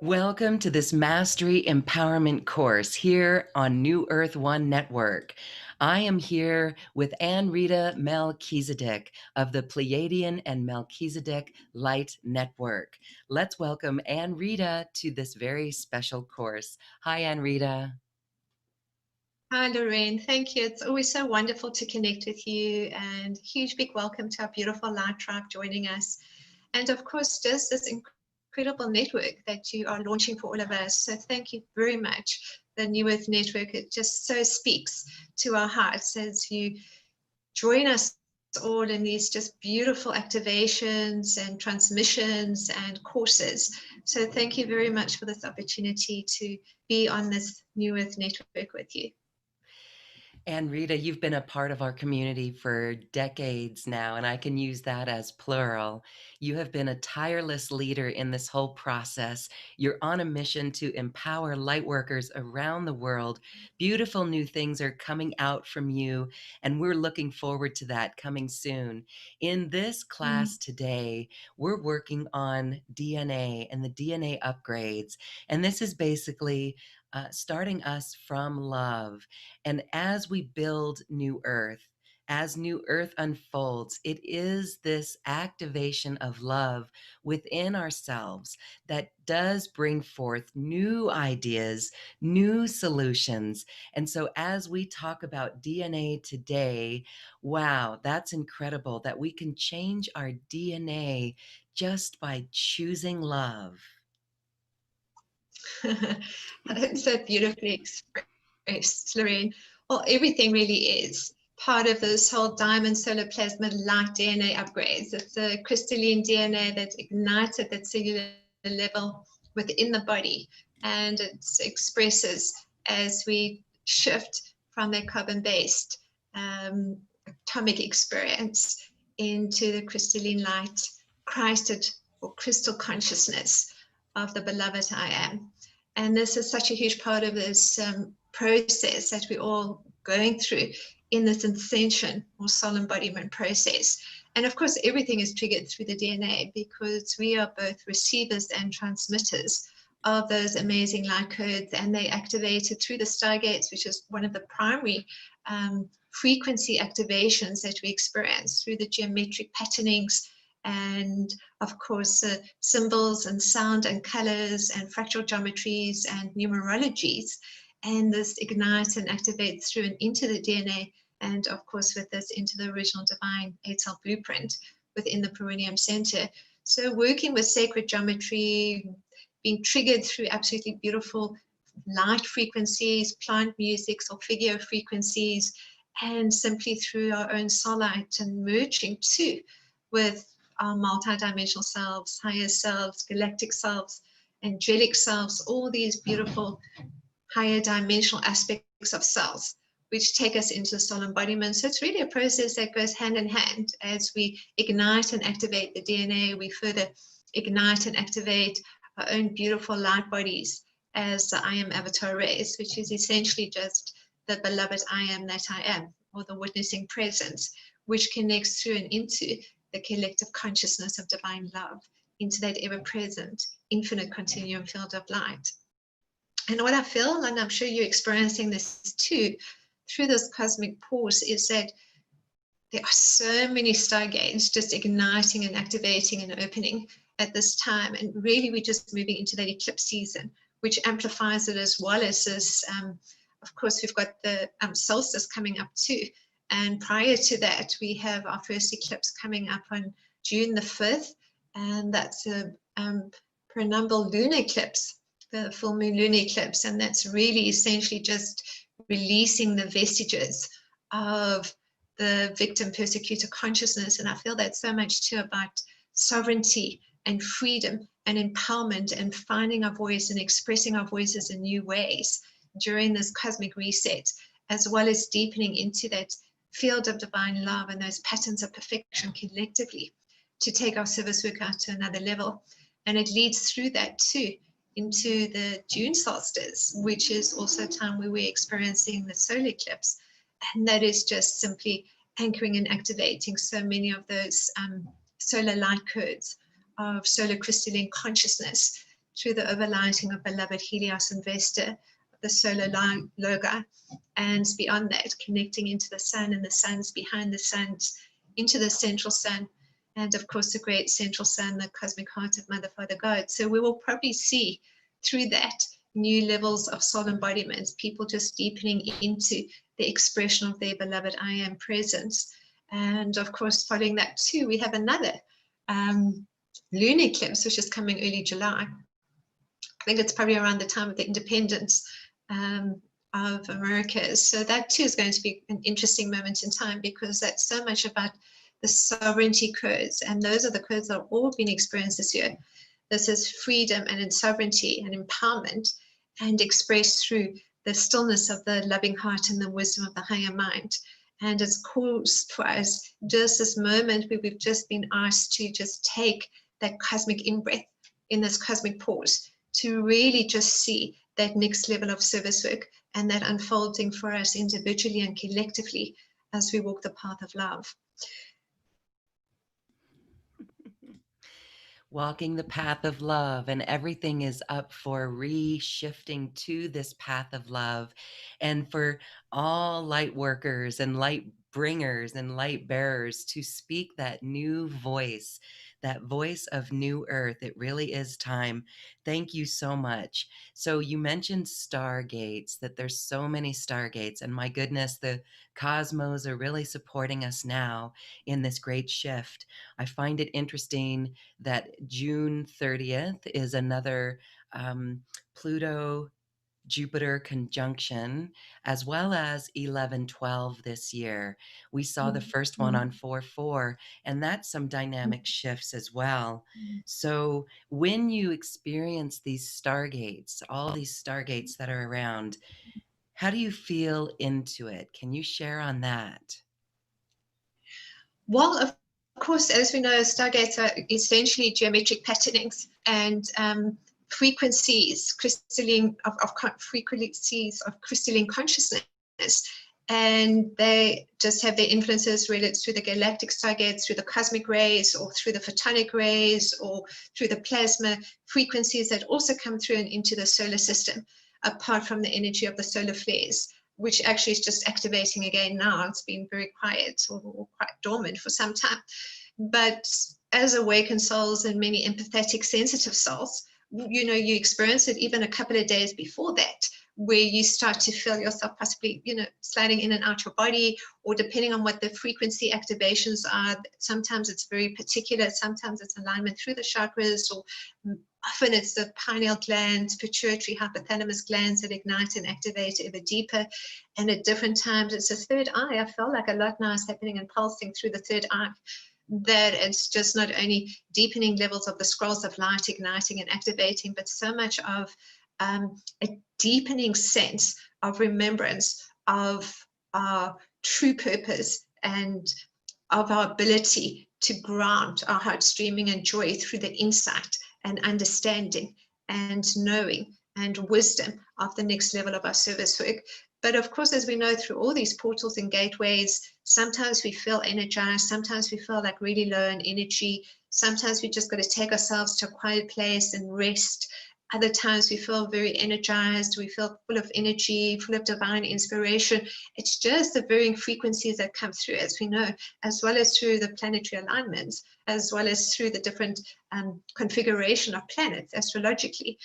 Welcome to this Mastery Empowerment course here on New Earth One Network. I am here with Anrita Melchizedek of the Pleiadian and Melchizedek Light Network. Let's welcome Anrita to this very special course. Hi, Anrita. Hi, Lorraine. Thank you. It's always so wonderful to connect with you, and huge big welcome to our beautiful light tribe joining us. And of course, just this incredible network that you are launching for all of us. So thank you very much. The New Earth Network, it just so speaks to our hearts as you join us all in these just beautiful activations and transmissions and courses. So thank you very much for this opportunity to be on this New Earth Network with you. Anrita, you've been a part of our community for decades now, and I can use that as plural. You have been a tireless leader in this whole process. You're on a mission to empower lightworkers around the world. Beautiful new things are coming out from you, and we're looking forward to that coming soon. In this class today, we're working on DNA and the DNA upgrades, and this is basically starting us from love. And as we build New Earth, as New Earth unfolds, it is this activation of love within ourselves that does bring forth new ideas, new solutions. And so, as we talk about DNA today, wow, that's incredible that we can change our DNA just by choosing love. That's so beautifully expressed, Lorraine. Well, everything really is part of this whole diamond solar plasmid light DNA upgrades. It's the crystalline DNA that ignites at that cellular level within the body, and it expresses as we shift from that carbon-based atomic experience into the crystalline light, Christed or crystal consciousness of the beloved I am. And this is such a huge part of this process that we're all going through in this ascension or soul embodiment process. And of course, everything is triggered through the DNA because we are both receivers and transmitters of those amazing light codes, and they activated through the Stargates, which is one of the primary frequency activations that we experience through the geometric patternings and of course symbols and sound and colors and fractal geometries and numerologies, and this ignites and activates through and into the DNA, and of course with this into the original divine 8-cell blueprint within the perineum center. So working with sacred geometry, being triggered through absolutely beautiful light frequencies, plant music or figure frequencies, and simply through our own soul light and merging too with our multidimensional selves, higher selves, galactic selves, angelic selves, all these beautiful higher dimensional aspects of selves, which take us into the soul embodiment. So it's really a process that goes hand in hand. As we ignite and activate the DNA, we further ignite and activate our own beautiful light bodies as the I am avatar rays, which is essentially just the beloved I am that I am, or the witnessing presence, which connects through and into the collective consciousness of divine love, into that ever-present, infinite continuum field of light. And what I feel, and I'm sure you're experiencing this too, through this cosmic pulse, is that there are so many stargates just igniting and activating and opening at this time. And really, we're just moving into that eclipse season, which amplifies it, as well as this, of course, we've got the solstice coming up too. And prior to that, we have our first eclipse coming up on June the 5th, and that's a penumbral lunar eclipse, the full moon lunar eclipse, and that's really essentially just releasing the vestiges of the victim persecutor consciousness. And I feel that so much too about sovereignty and freedom and empowerment and finding our voice and expressing our voices in new ways during this cosmic reset, as well as deepening into that field of divine love and those patterns of perfection collectively to take our service work out to another level. And it leads through that too into the June solstice, which is also a time where we're experiencing the solar eclipse. And that is just simply anchoring and activating so many of those solar light codes of solar crystalline consciousness through the overlighting of beloved Helios and Vesta, the solar logo, and beyond that, connecting into the sun and the suns behind the suns, into the central sun, and of course the great central sun, the cosmic heart of Mother, Father, God. So we will probably see through that new levels of soul embodiments, people just deepening into the expression of their beloved I am presence. And of course, following that too, we have another lunar eclipse, which is coming early July. I think it's probably around the time of the independence of America. So that too is going to be an interesting moment in time, because that's so much about the sovereignty codes, and those are the codes that have all been experienced this year. This is freedom and sovereignty and empowerment, and expressed through the stillness of the loving heart and the wisdom of the higher mind. And it's calls for us just this moment where we've just been asked to just take that cosmic in-breath in this cosmic pause, to really just see that next level of service work and that unfolding for us individually and collectively as we walk the path of love. Walking the path of love, and everything is up for re-shifting to this path of love. And for all light workers and light bringers and light bearers to speak that new voice, that voice of new earth. It really is time. Thank you so much. So you mentioned stargates, that there's so many stargates, and my goodness, the cosmos are really supporting us now in this great shift. I find it interesting that June 30th is another Pluto Jupiter conjunction, as well as 11/12 this year. We saw the first one on 4/4, and that's some dynamic shifts as well. So when you experience these stargates, all these stargates that are around, how do you feel into it? Can you share on that? Well, of course, as we know, stargates are essentially geometric patternings and frequencies, frequencies of crystalline consciousness. And they just have their influences, whether it's through the galactic stargates, through the cosmic rays, or through the photonic rays, or through the plasma frequencies that also come through and into the solar system, apart from the energy of the solar flares, which actually is just activating again now. It's been very quiet or quite dormant for some time. But as awakened souls and many empathetic, sensitive souls, you know, you experience it even a couple of days before that, where you start to feel yourself possibly, you know, sliding in and out your body, or depending on what the frequency activations are. Sometimes it's very particular, sometimes it's alignment through the chakras, or often it's the pineal glands, pituitary, hypothalamus glands that ignite and activate ever deeper. And at different times, it's the third eye. I feel like a lot now is happening and pulsing through the third eye. That it's just not only deepening levels of the scrolls of light, igniting and activating, but so much of a deepening sense of remembrance of our true purpose and of our ability to grant our heart streaming and joy through the insight and understanding and knowing and wisdom of the next level of our service work. But of course, as we know, through all these portals and gateways, sometimes we feel energized, sometimes we feel like really low in energy, sometimes we just got to take ourselves to a quiet place and rest. Other times we feel very energized, we feel full of energy, full of divine inspiration. It's just the varying frequencies that come through, as we know, as well as through the planetary alignments, as well as through the different configuration of planets astrologically,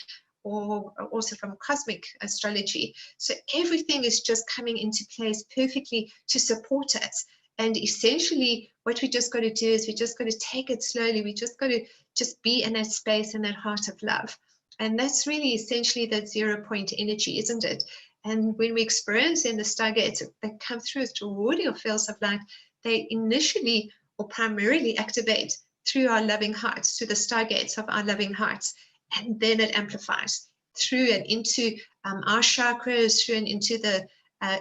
or also from cosmic astrology. So everything is just coming into place perfectly to support us. And essentially what we just got to do is we just got to take it slowly. We just got to just be in that space, in that heart of love. And that's really essentially that 0 point energy, isn't it? And when we experience in the stargates that come through as toroidal fields of light, they initially or primarily activate through our loving hearts, through the stargates of our loving hearts. And then it amplifies through and into our chakras, through and into the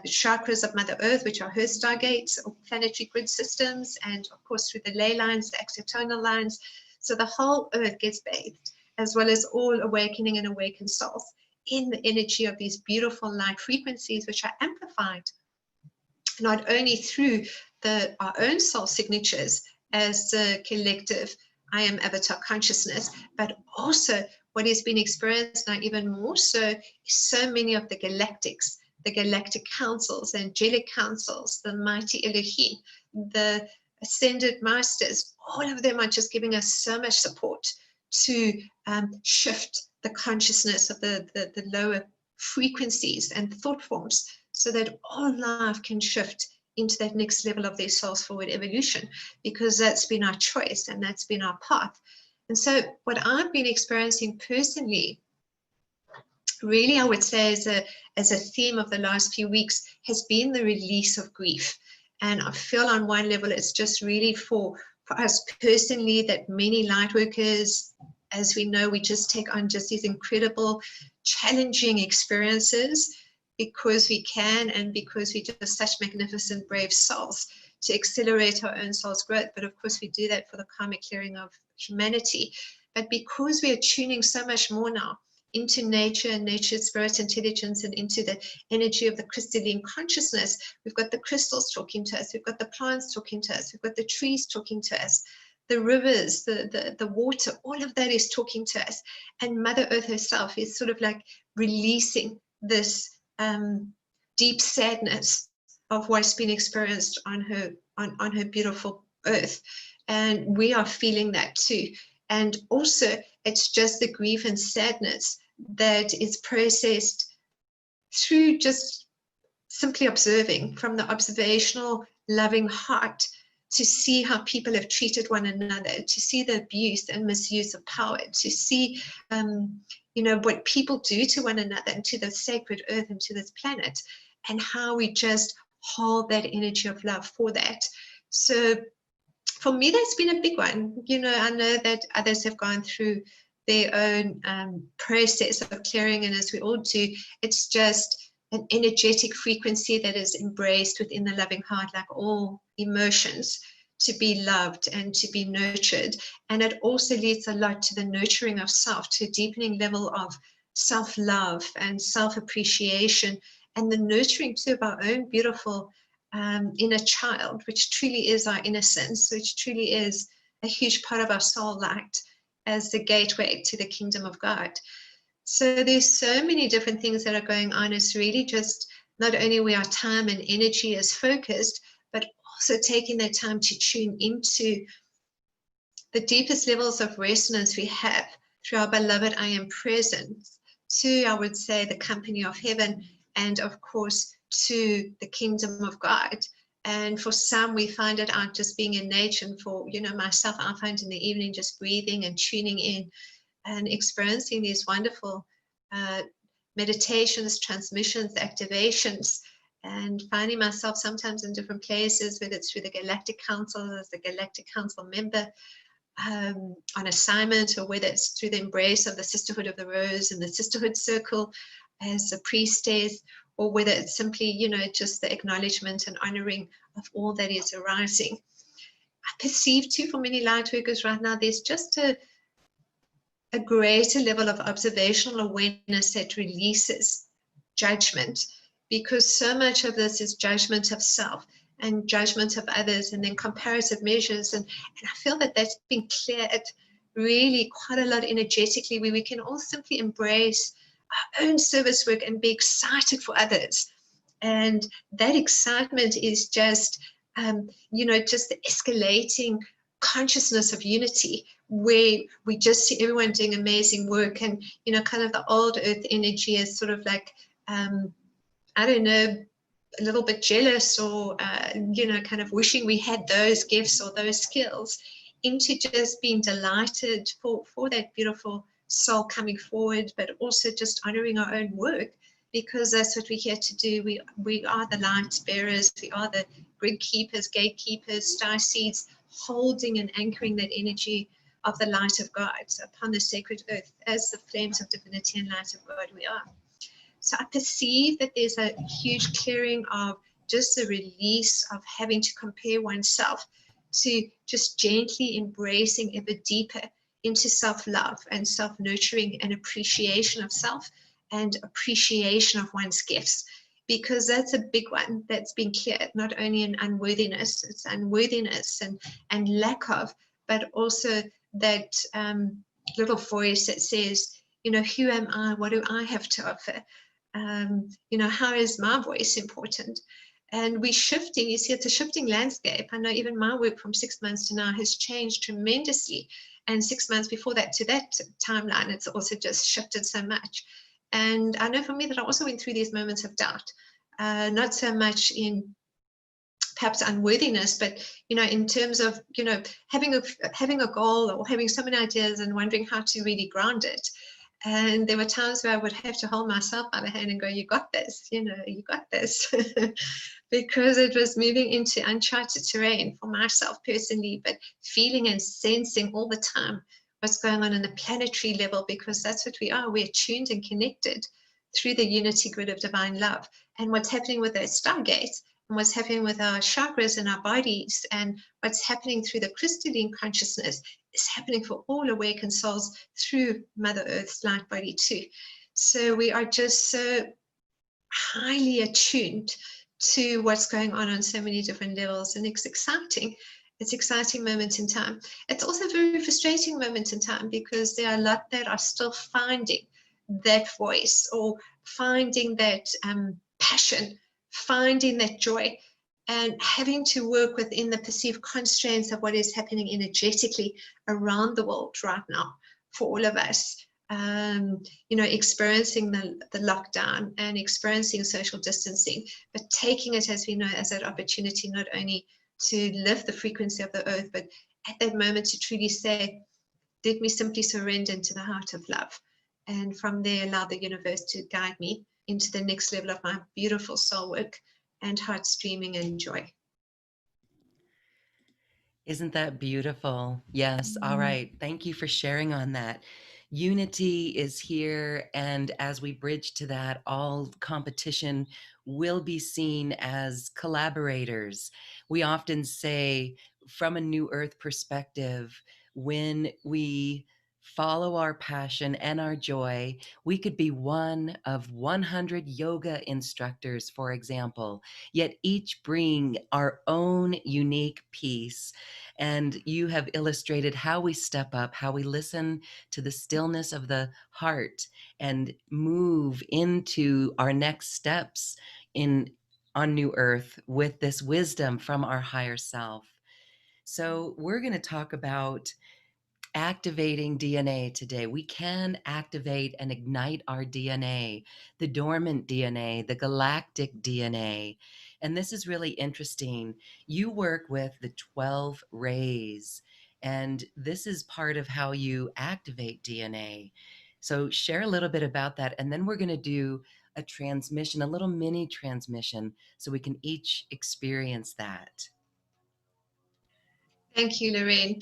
chakras of Mother Earth, which are her stargates or planetary grid systems, and of course through the ley lines, the exotonal lines. So the whole Earth gets bathed, as well as all awakening and awakened souls, in the energy of these beautiful light frequencies, which are amplified not only through our own soul signatures as a collective I am avatar consciousness, but also what is being experienced now even more so is so many of the galactics, the galactic councils, angelic councils, the mighty Elohim, the ascended masters, all of them are just giving us so much support to shift the consciousness of the lower frequencies and thought forms so that all life can shift into that next level of their soul's forward evolution, because that's been our choice and that's been our path. And so what I've been experiencing personally, really, I would say as a theme of the last few weeks, has been the release of grief. And I feel on one level, it's just really for us personally, that many light workers, as we know, we just take on just these incredible, challenging experiences because we can, and because we're just such magnificent, brave souls to accelerate our own soul's growth. But of course, we do that for the karmic clearing of humanity. But because we are tuning so much more now into nature and nature's spirit intelligence and into the energy of the crystalline consciousness, we've got the crystals talking to us, we've got the plants talking to us, we've got the trees talking to us, the rivers, the water, all of that is talking to us. And Mother Earth herself is sort of like releasing this deep sadness of what's been experienced on her beautiful earth. And we are feeling that too. And also, it's just the grief and sadness that is processed through just simply observing, from the observational, loving heart, to see how people have treated one another, to see the abuse and misuse of power, to see, what people do to one another and to the sacred earth and to this planet, and how we just hold that energy of love for that. So for me, that's been a big one. I know that others have gone through their own process of clearing, and as we all do, it's just an energetic frequency that is embraced within the loving heart, like all emotions, to be loved and to be nurtured. And it also leads a lot to the nurturing of self, to a deepening level of self-love and self-appreciation, and the nurturing too of our own beautiful inner child, which truly is our innocence, which truly is a huge part of our soul light as the gateway to the kingdom of God. So there's so many different things that are going on. It's really just not only where our time and energy is focused, but also taking that time to tune into the deepest levels of resonance we have through our beloved I Am presence, to, I would say, the company of heaven, and of course, to the kingdom of God. And for some, we find it out just being in nature. And for, myself, I find in the evening just breathing and tuning in and experiencing these wonderful meditations, transmissions, activations, and finding myself sometimes in different places, whether it's through the Galactic Council as the Galactic Council member on assignment, or whether it's through the embrace of the Sisterhood of the Rose and the Sisterhood Circle as a priestess, or whether it's simply, just the acknowledgement and honoring of all that is arising. I perceive too, for many light workers right now, there's just a greater level of observational awareness that releases judgment, because so much of this is judgment of self and judgment of others, and then comparative measures. And I feel that that's been cleared really quite a lot energetically, where we can all simply embrace our own service work and be excited for others. And that excitement is just, just the escalating consciousness of unity, where we just see everyone doing amazing work. And, kind of the old earth energy is sort of like, I don't know, a little bit jealous, or, kind of wishing we had those gifts or those skills, into just being delighted for that beautiful soul coming forward, but also just honoring our own work, because that's what we're here to do. We are the light bearers. We are the grid keepers, gatekeepers, star seeds, holding and anchoring that energy of the light of God upon the sacred earth as the flames of divinity and light of God we are. So I perceive that there's a huge clearing of just the release of having to compare oneself, to just gently embracing ever deeper into self-love and self-nurturing and appreciation of self and appreciation of one's gifts, because that's a big one that's been cleared, not only in unworthiness, it's unworthiness and lack of, but also that little voice that says, who am I? What do I have to offer? How is my voice important? And we're shifting. You see, it's a shifting landscape. I know even my work from 6 months to now has changed tremendously. And 6 months before that to that timeline, it's also just shifted so much. And I know for me that I also went through these moments of doubt, not so much in perhaps unworthiness, but in terms of having a goal or having so many ideas and wondering how to really ground it. And there were times where I would have to hold myself by the hand and go, you got this, you got this, because it was moving into uncharted terrain for myself personally, but feeling and sensing all the time what's going on the planetary level, because that's what we are. We're tuned and connected through the unity grid of divine love. And what's happening with those stargates, and what's happening with our chakras and our bodies, and what's happening through the crystalline consciousness is happening for all awakened souls through Mother Earth's light body too. So we are just so highly attuned to what's going on so many different levels, and it's exciting. It's exciting moments in time. It's also a very frustrating moment in time, because there are a lot that are still finding that voice, or finding that passion, finding that joy, and having to work within the perceived constraints of what is happening energetically around the world right now for all of us. Experiencing the lockdown and experiencing social distancing, but taking it, as we know, as an opportunity not only to lift the frequency of the earth, but at that moment to truly say, let me simply surrender into the heart of love. And from there, allow the universe to guide me into the next level of my beautiful soul work and heart streaming and joy. Isn't that beautiful? Yes. All right. Thank you for sharing on that. Unity is here. And as we bridge to that, all competition will be seen as collaborators. We often say, from a new earth perspective, when we follow our passion and our joy, we could be one of 100 yoga instructors, for example, yet each bring our own unique piece. And you have illustrated how we step up, how we listen to the stillness of the heart and move into our next steps on new earth with this wisdom from our higher self. So we're going to talk about activating DNA today. We can activate and ignite our DNA, the dormant DNA, the galactic DNA. And this is really interesting. You work with the 12 rays, and this is part of how you activate DNA. So share a little bit about that, and then we're going to do a transmission, a little mini transmission, so we can each experience that. Thank you, Lorraine.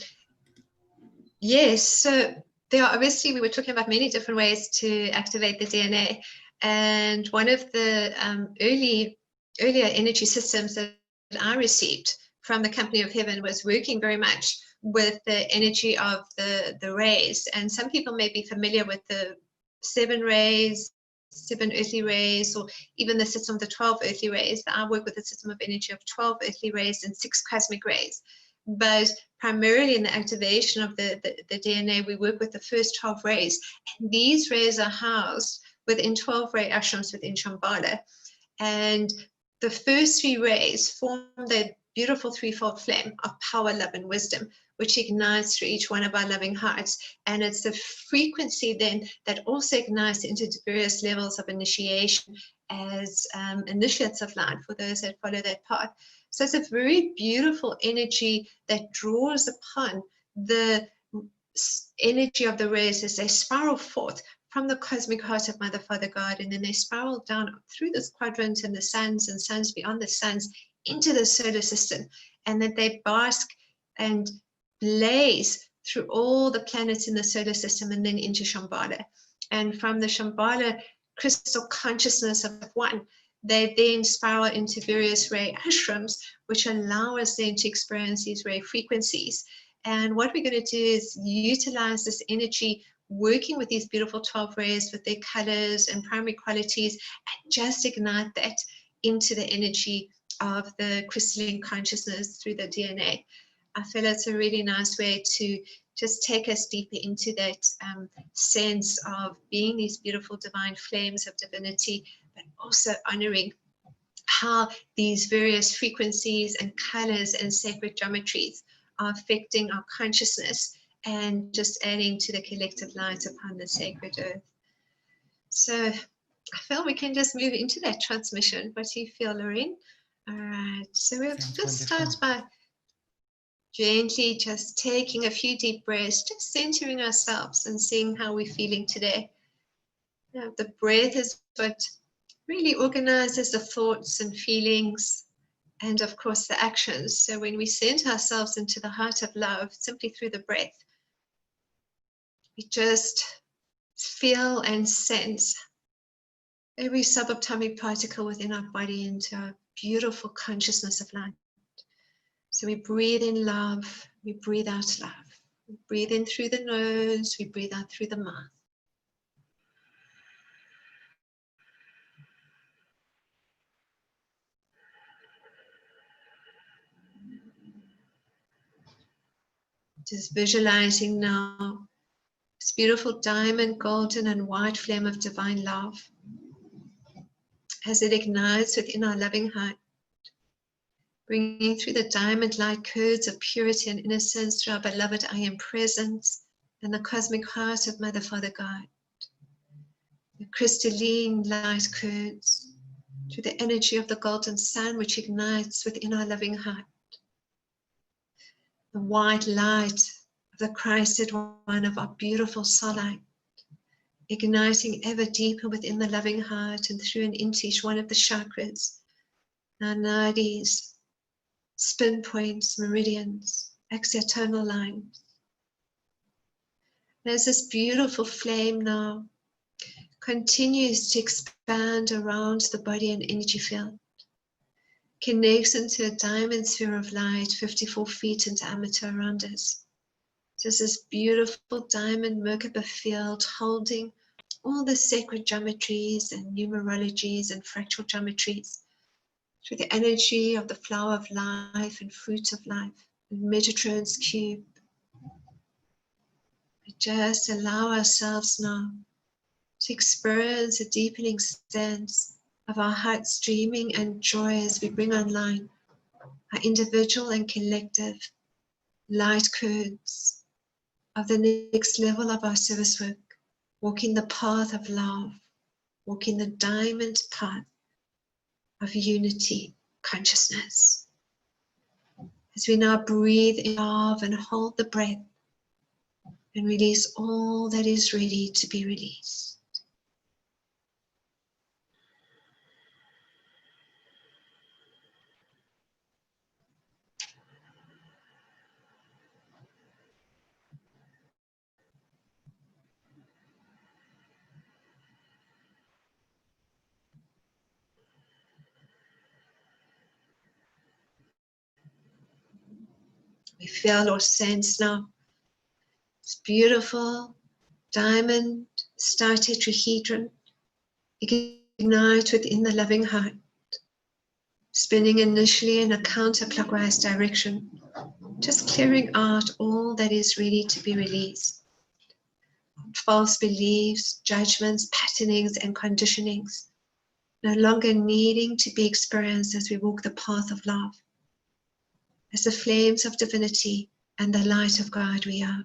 Yes, so there are, obviously, we were talking about many different ways to activate the DNA. And one of the earlier energy systems that I received from the Company of Heaven was working very much with the energy of the rays. And some people may be familiar with the 7 rays, 7 earthly rays, or even the system of the 12 earthly rays. I work with a system of energy of 12 earthly rays and 6 cosmic rays. But primarily in the activation of the DNA, we work with the first 12 rays. And these rays are housed within 12 ray ashrams within Shambhala. And the first 3 rays form the beautiful threefold flame of power, love, and wisdom, which ignites through each one of our loving hearts. And it's the frequency then that also ignites into various levels of initiation as initiates of light for those that follow that path. So it's a very beautiful energy that draws upon the energy of the rays as they spiral forth from the cosmic heart of Mother, Father, God, and then they spiral down through this quadrant and the suns and suns beyond the suns into the solar system, and that they bask and blaze through all the planets in the solar system and then into Shambhala. And from the Shambhala crystal consciousness of one, they then spiral into various ray ashrams, which allow us then to experience these ray frequencies. And what we're going to do is utilize this energy, working with these beautiful 12 rays with their colors and primary qualities, and just ignite that into the energy of the crystalline consciousness through the DNA. I feel it's a really nice way to just take us deeper into that sense of being these beautiful divine flames of divinity, but also honoring how these various frequencies and colors and sacred geometries are affecting our consciousness and just adding to the collective light upon the sacred earth. So I feel we can just move into that transmission. What do you feel, Lorraine? All right, so we'll just start by gently just taking a few deep breaths, just centering ourselves and seeing how we're feeling today. Now, the breath is what really organizes the thoughts and feelings and, of course, the actions. So when we center ourselves into the heart of love, simply through the breath, we just feel and sense every subatomic particle within our body into a beautiful consciousness of light. So we breathe in love, we breathe out love. We breathe in through the nose, we breathe out through the mouth. Just visualizing now this beautiful diamond, golden, and white flame of divine love as it ignites within our loving heart, bringing through the diamond light codes of purity and innocence through our beloved I Am Presence and the cosmic heart of Mother, Father, God. The crystalline light codes through the energy of the golden sun, which ignites within our loving heart. The white light of the Christed one of our beautiful soul light, igniting ever deeper within the loving heart and through and into each one of the chakras, our nadis, spin points, meridians, external lines. There's this beautiful flame now, continues to expand around the body and energy field, connects into a diamond sphere of light 54 feet in diameter around us. There's this beautiful diamond Merkaba field holding all the sacred geometries and numerologies and fractal geometries through the energy of the flower of life and fruit of life and Metatron's cube. We just allow ourselves now to experience a deepening sense of our hearts dreaming and joy as we bring online our individual and collective light codes of the next level of our service work, walking the path of love, walking the diamond path of unity consciousness. As we now breathe in love and hold the breath and release all that is ready to be released. We feel or sense now this beautiful diamond star tetrahedron ignite within the loving heart, spinning initially in a counterclockwise direction, just clearing out all that is ready to be released. False beliefs, judgments, patternings, and conditionings, no longer needing to be experienced as we walk the path of love. As the flames of divinity and the light of God we are.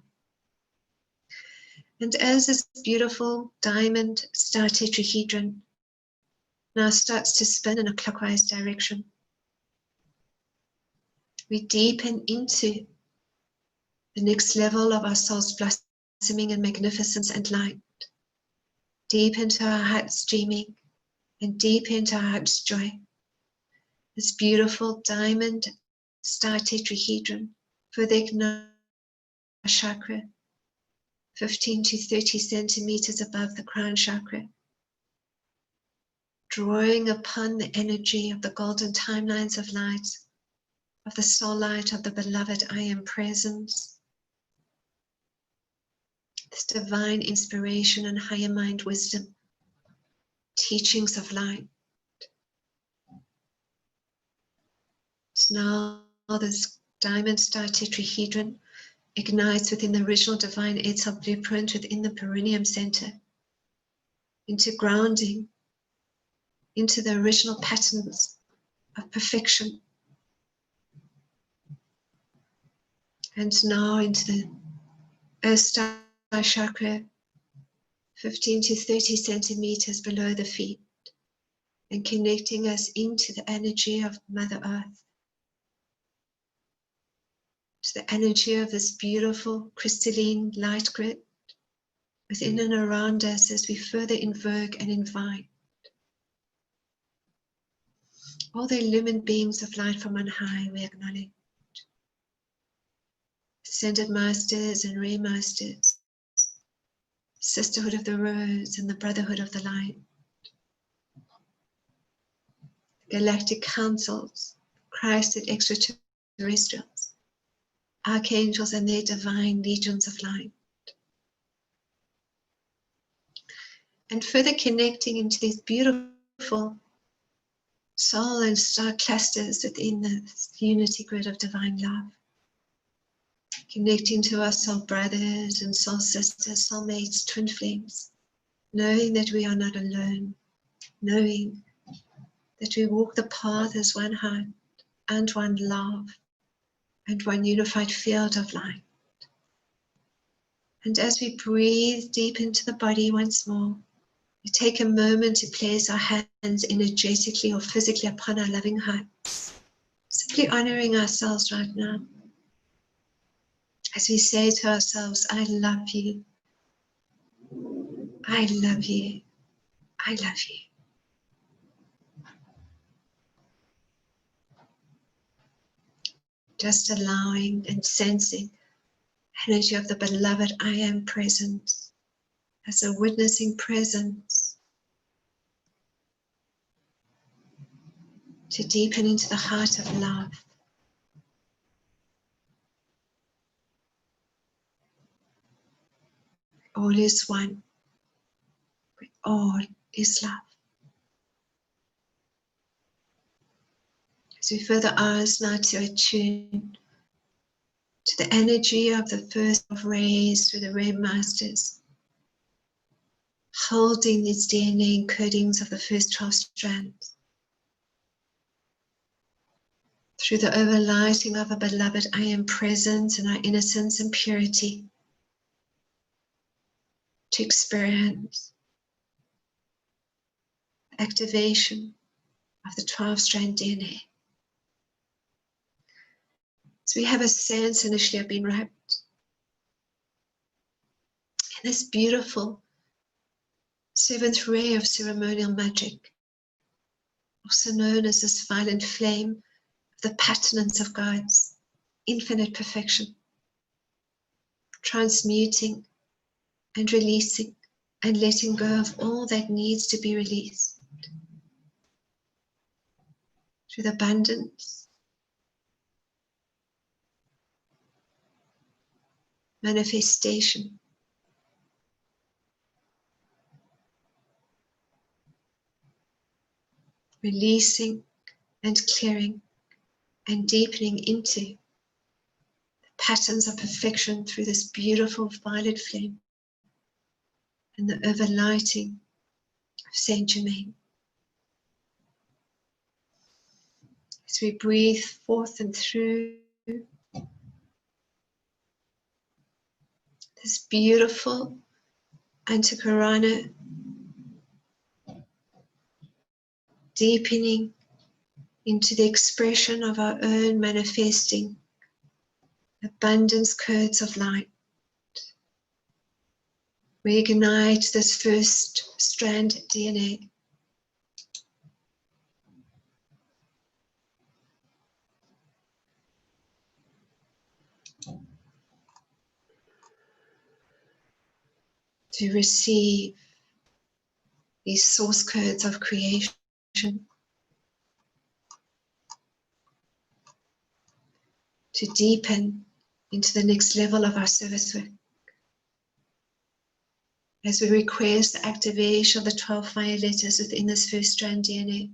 And as this beautiful diamond star tetrahedron now starts to spin in a clockwise direction, we deepen into the next level of our soul's blossoming and magnificence and light. Deep into our heart's dreaming and deep into our heart's joy. This beautiful diamond star tetrahedron for the Ignition chakra, 15 to 30 centimeters above the crown chakra, drawing upon the energy of the golden timelines of light, of the soul light of the beloved I Am Presence, this divine inspiration and higher mind wisdom, teachings of light. So now this diamond star tetrahedron ignites within the original divine Etzal blueprint within the perineum center, into grounding, into the original patterns of perfection. And now into the Earth Star chakra, 15 to 30 centimeters below the feet, and connecting us into the energy of Mother Earth, to the energy of this beautiful crystalline light grid within and around us as we further invoke and invite all the illumined beings of light from on high. We acknowledge ascended masters and ray masters, sisterhood of the rose and the brotherhood of the light, galactic councils, Christed extraterrestrials, archangels and their divine legions of light. And further connecting into these beautiful soul and star clusters within this unity grid of divine love. Connecting to our soul brothers and soul sisters, soulmates, twin flames, knowing that we are not alone, knowing that we walk the path as one heart and one love and one unified field of light. And as we breathe deep into the body once more, we take a moment to place our hands energetically or physically upon our loving hearts, simply honoring ourselves right now. As we say to ourselves, I love you, I love you, I love you. Just allowing and sensing energy of the beloved I am presence as a witnessing presence to deepen into the heart of love. All is one. All is love. As we further ours now to attune to the energy of the first of rays through the ray masters, holding these DNA encodings of the first 12 strands, through the overlighting of a beloved I am presence in our innocence and purity, to experience the activation of the 12-strand DNA. So we have a sense initially of being wrapped in this beautiful 7th ray of ceremonial magic, also known as this violent flame of the patterns of God's infinite perfection, transmuting and releasing and letting go of all that needs to be released through the abundance, manifestation, releasing and clearing and deepening into the patterns of perfection through this beautiful violet flame and the overlighting of Saint Germain. As we breathe forth and through this beautiful Antakarana, deepening into the expression of our own manifesting abundance codes of light. We ignite this first strand DNA. To receive these source codes of creation, to deepen into the next level of our service work. As we request the activation of the 12 fire letters within this first strand DNA,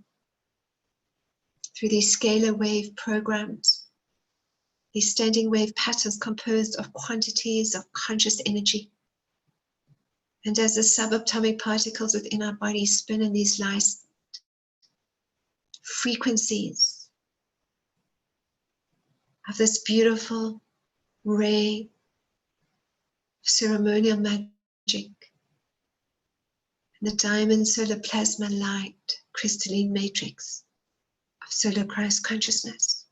through these scalar wave programs, these standing wave patterns composed of quantities of conscious energy. And as the subatomic particles within our body spin in these light frequencies of this beautiful ray of ceremonial magic, the diamond solar plasma light crystalline matrix of solar Christ consciousness.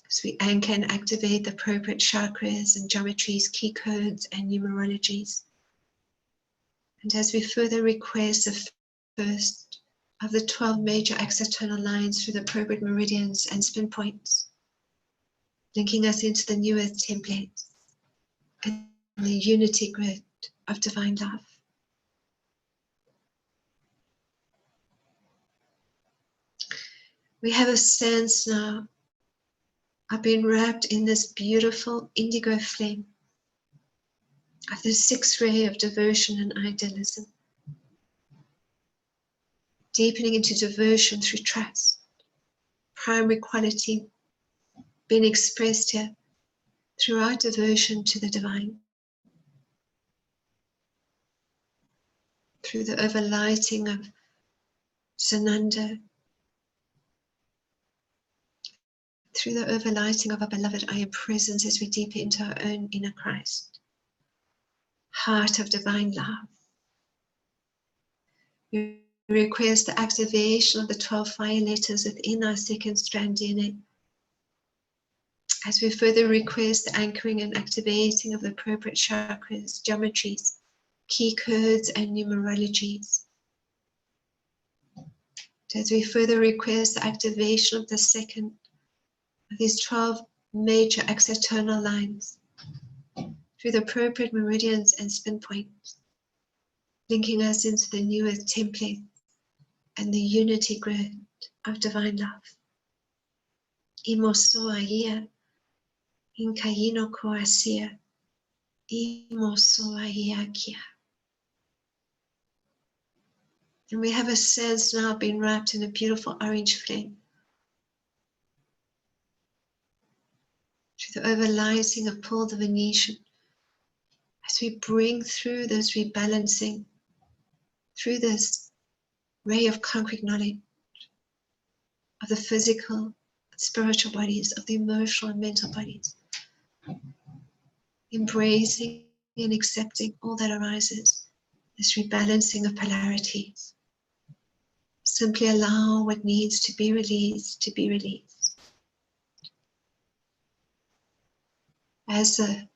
As we anchor and activate the appropriate chakras and geometries, key codes and numerologies. And as we further request the first of the 12 major external lines through the appropriate meridians and spin points, linking us into the new Earth templates and the unity grid of divine love. We have a sense now of being wrapped in this beautiful indigo flame of the sixth ray of devotion and idealism, deepening into devotion through trust, primary quality being expressed here through our devotion to the divine, through the overlighting of Sananda, through the overlighting of our beloved I Am presence as we deepen into our own inner Christ, heart of divine love. We request the activation of the 12 fire letters within our second strand DNA, as we further request the anchoring and activating of the appropriate chakras, geometries, key codes and numerologies. As we further request the activation of the second of these 12 major external lines through the appropriate meridians and spin points, linking us into the new Earth template and the unity grid of divine love. Imoso aia, inkaino koasia, imoso aia kia. And we have a sense now being wrapped in a beautiful orange flame, through the overlighting of Paul the Venetian, as we bring through this rebalancing, through this ray of concrete knowledge of the physical, spiritual bodies, of the emotional and mental bodies, embracing and accepting all that arises, this rebalancing of polarities. Simply allow what needs to be released to be released. As a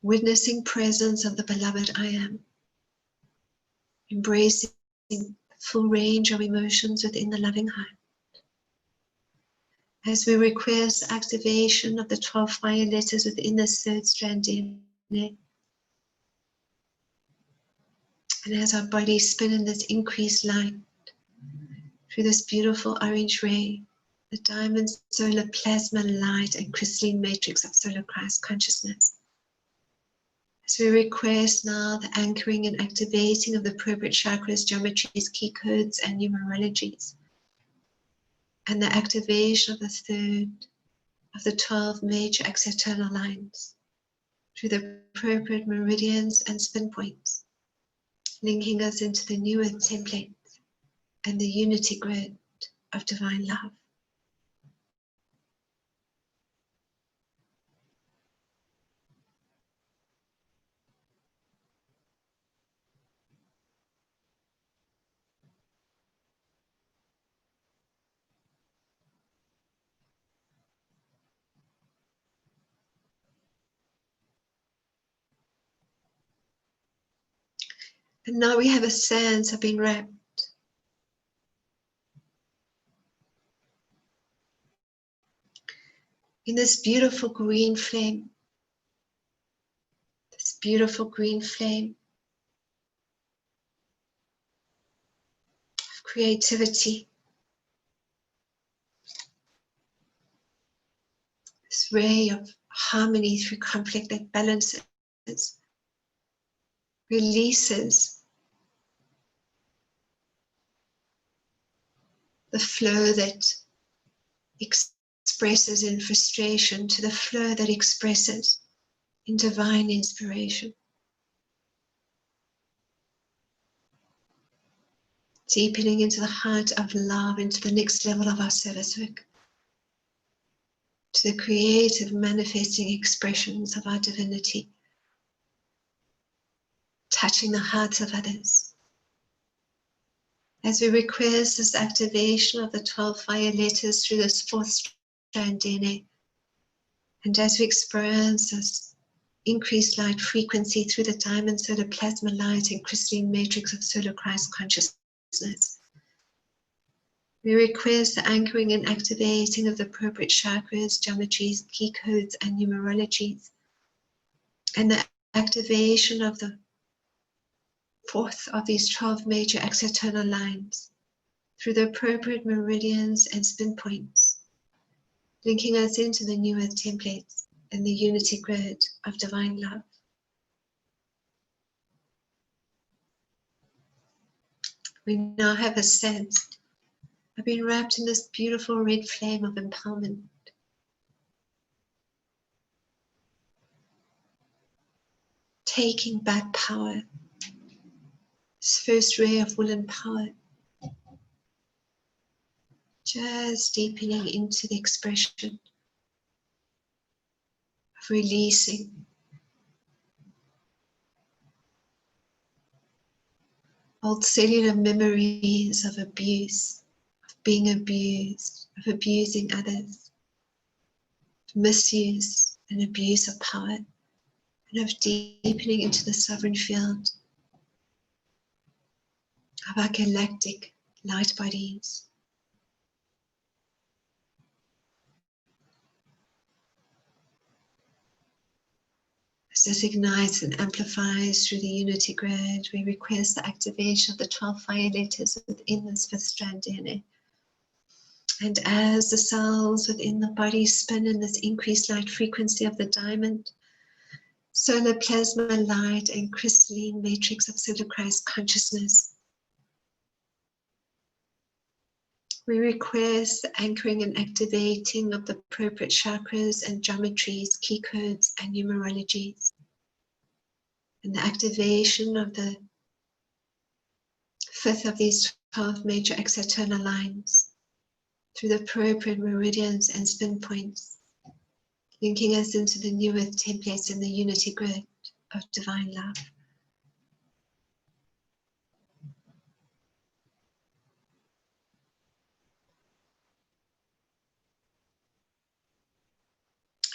witnessing presence of the beloved I Am, embracing the full range of emotions within the loving heart. As we request activation of the 12 fire letters within the third strand DNA, and as our bodies spin in this increased light through this beautiful orange ray, the diamond solar plasma light and crystalline matrix of solar Christ consciousness. As we request now the anchoring and activating of the appropriate chakras, geometries, key codes, and numerologies, and the activation of the third of the 12 major external lines through the appropriate meridians and spin points, linking us into the new Earth template and the unity grid of divine love. And now we have a sense of being wrapped in this beautiful green flame, this beautiful green flame of creativity, this ray of harmony through conflict that balances, releases the flow that expresses in frustration to the flow that expresses in divine inspiration. Deepening into the heart of love, into the next level of our service work, to the creative manifesting expressions of our divinity, touching the hearts of others. As we request this activation of the 12 fire letters through this 4th strand DNA, and as we experience this increased light frequency through the diamond solar plasma light and crystalline matrix of solar Christ consciousness, we request the anchoring and activating of the appropriate chakras, geometries, key codes, and numerologies, and the activation of the 4th of these 12 major external lines through the appropriate meridians and spin points, linking us into the new earth templates and the unity grid of divine love. We now have a sense of being wrapped in this beautiful red flame of empowerment, taking back power, this first ray of will and power, just deepening into the expression of releasing old cellular memories of abuse, of being abused, of abusing others, of misuse and abuse of power, and of deepening into the sovereign field of our galactic light bodies. As this ignites and amplifies through the unity grid, we request the activation of the 12 fire letters within this 5th strand DNA. And as the cells within the body spin in this increased light frequency of the diamond, solar plasma light, and crystalline matrix of solar Christ consciousness, we request the anchoring and activating of the appropriate chakras and geometries, key codes, and numerologies, and the activation of the 5th of these 12 major external lines through the appropriate meridians and spin points, linking us into the new earth templates and the unity grid of divine love.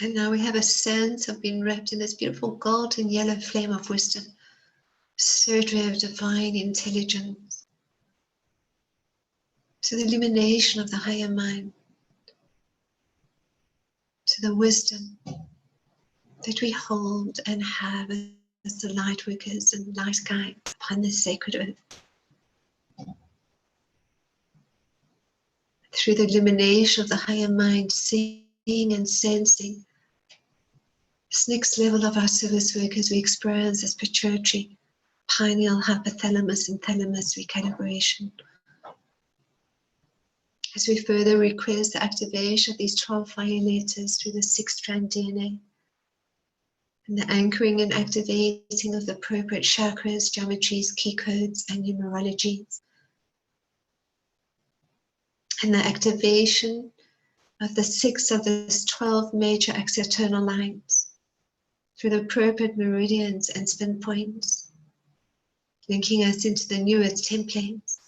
And now we have a sense of being wrapped in this beautiful golden yellow flame of wisdom, third ray of divine intelligence, to the illumination of the higher mind, to the wisdom that we hold and have as the light workers and light guides upon this sacred earth. Through the illumination of the higher mind, seeing and sensing this next level of our service work as we experience this pituitary, pineal, hypothalamus, and thalamus recalibration. As we further request the activation of these 12 fire letters through the 6th strand DNA, and the anchoring and activating of the appropriate chakras, geometries, key codes, and numerologies, and the activation of the 6 of the 12 major external lines through the appropriate meridians and spin points, linking us into the new earth templates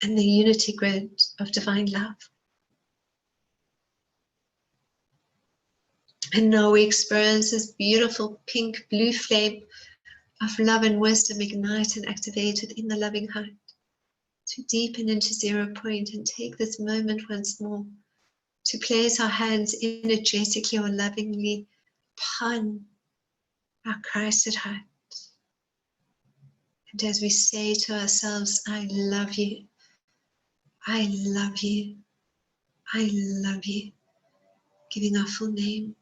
and the unity grid of divine love. And now we experience this beautiful pink blue flame of love and wisdom ignite and activated in the loving heart to deepen into 0 point and take this moment once more to place our hands energetically or lovingly upon our Christed heart. And as we say to ourselves, I love you, I love you, I love you, giving our full name.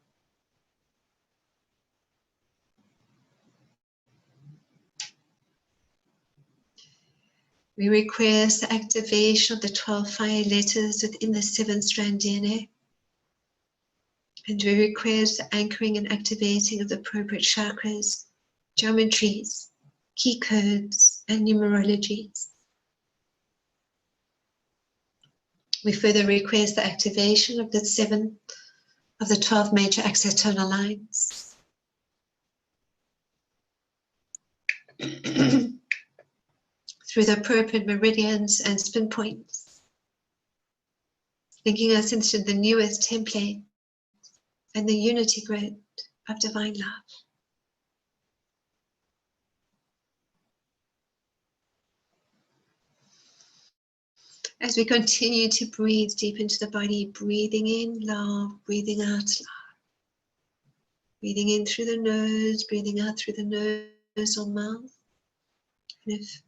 We request the activation of the 12 fire letters within the 7th strand DNA And we request the anchoring and activating of the appropriate chakras, geometries, key codes, and numerologies. We further request the activation of the 7 of the 12 major external lines. Through the appropriate meridians and spin points, linking us into the new Earth template and the unity grid of divine love. As we continue to breathe deep into the body, breathing in love, breathing out love. Breathing in through the nose, breathing out through the nose or mouth. And if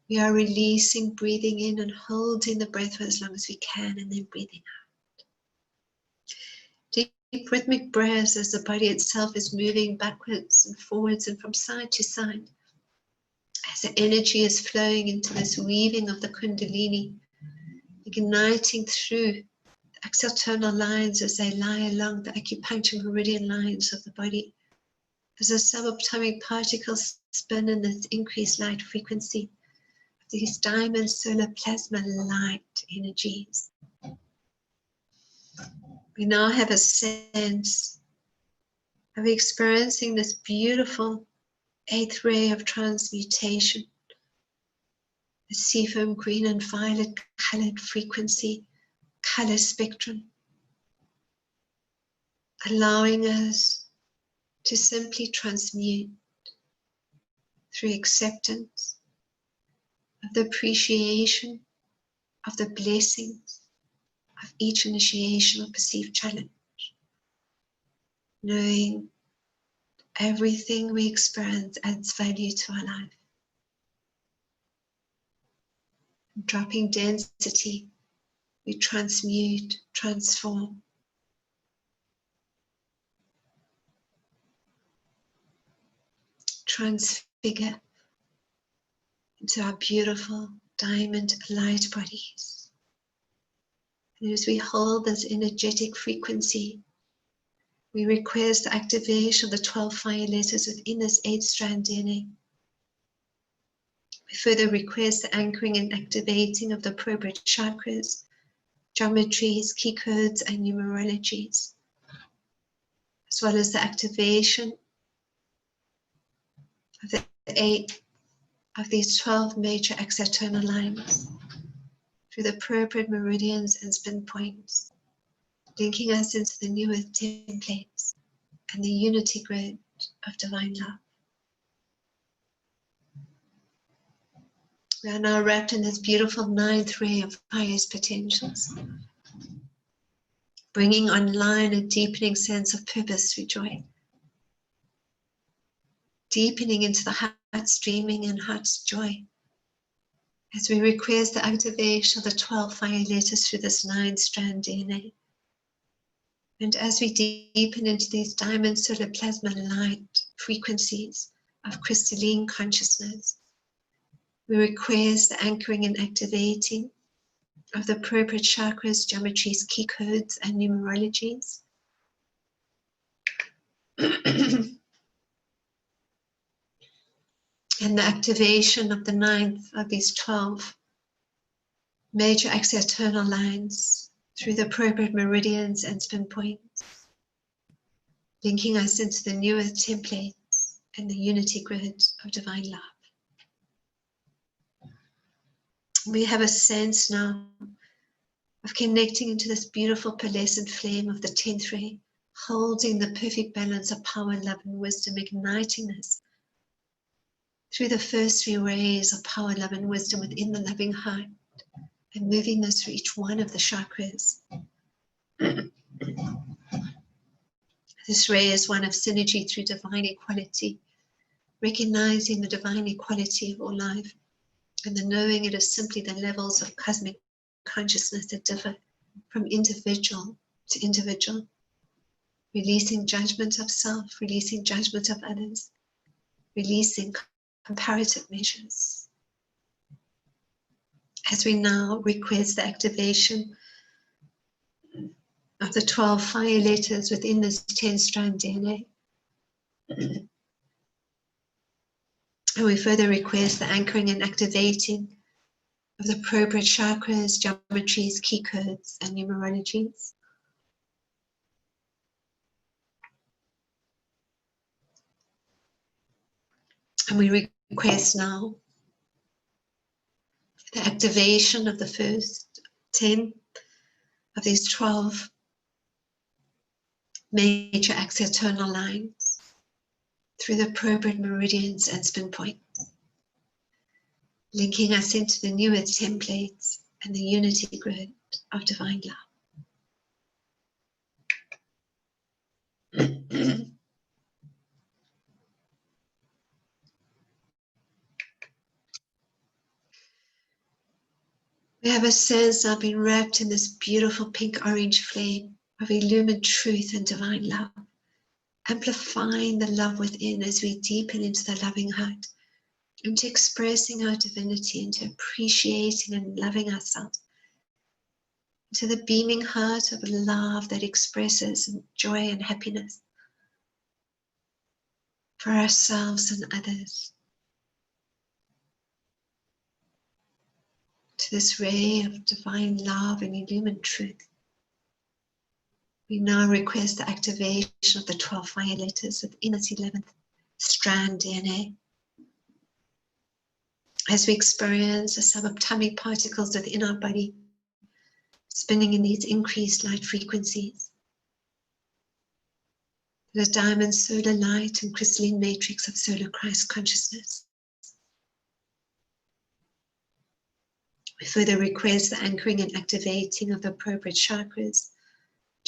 we are releasing, breathing in and holding the breath for as long as we can, and then breathing out. Deep rhythmic breaths as the body itself is moving backwards and forwards and from side to side. As the energy is flowing into this weaving of the Kundalini, igniting through the external lines as they lie along the acupuncture meridian lines of the body. As the subatomic particles spin in this increased light frequency, these diamond solar plasma light energies. We now have a sense of experiencing this beautiful 8th ray of transmutation, the seafoam green and violet colored frequency, color spectrum, allowing us to simply transmute through acceptance of the appreciation of the blessings of each initiation or perceived challenge, knowing everything we experience adds value to our life. Dropping density, we transmute, transform. Transfigure into our beautiful diamond light bodies. And as we hold this energetic frequency, we request the activation of the 12 fire letters within this 8-strand DNA. We further request the anchoring and activating of the appropriate chakras, geometries, key codes, and numerologies, as well as the activation of the 8 of these 12 major external lines through the appropriate meridians and spin points, linking us into the new Earth templates and the unity grid of divine love. We are now wrapped in this beautiful 9th ray of highest potentials, bringing online a deepening sense of purpose through joy, deepening into the heart's dreaming and heart's joy, as we request the activation of the 12 fire letters through this 9-strand DNA. And as we deepen into these diamond solar plasma light frequencies of crystalline consciousness, we request the anchoring and activating of the appropriate chakras, geometries, key codes, and numerologies. And the activation of the 9th of these 12 major external lines through the appropriate meridians and spin points, linking us into the new Earth templates and the unity grid of divine love. We have a sense now of connecting into this beautiful pearlescent flame of the 10th ray, holding the perfect balance of power, love, and wisdom, igniting us through the first 3 rays of power, love, and wisdom within the loving heart, and moving this through each one of the chakras. This ray is one of synergy through divine equality, recognizing the divine equality of all life, and the knowing it is simply the levels of cosmic consciousness that differ from individual to individual, releasing judgment of self, releasing judgment of others, releasing comparative measures. As we now request the activation of the 12 fire letters within this 10-strand DNA. And we further request the anchoring and activating of the appropriate chakras, geometries, key codes, and numerologies. And we request now the activation of the first 10 of these 12 major axis-tonal lines through the appropriate meridians and spin points, linking us into the new Earth templates and the unity grid of divine love. We have a sense of being wrapped in this beautiful pink-orange flame of illumined truth and divine love, amplifying the love within as we deepen into the loving heart, into expressing our divinity, into appreciating and loving ourselves, into the beaming heart of love that expresses joy and happiness for ourselves and others, to this ray of divine love and illumined truth. We now request the activation of the 12 fire letters within its 11th strand DNA. As we experience the subatomic particles within our body spinning in these increased light frequencies, the diamond solar light and crystalline matrix of solar Christ consciousness. We further request the anchoring and activating of the appropriate chakras,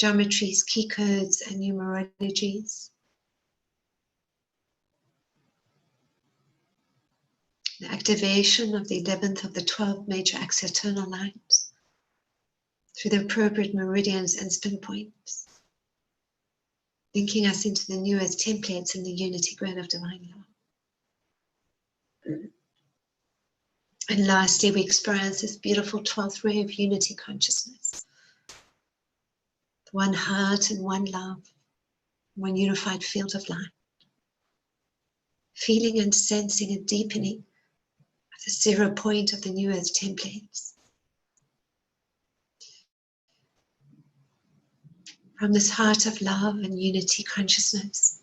geometries, key codes, and numerologies. The activation of the 11th of the 12 major axis-tonal lines through the appropriate meridians and spin points, linking us into the newest templates in the unity grid of divine love. And lastly, we experience this beautiful 12th ray of unity consciousness. One heart and one love, one unified field of light. Feeling and sensing a deepening at the 0 point of the new Earth templates. From this heart of love and unity consciousness,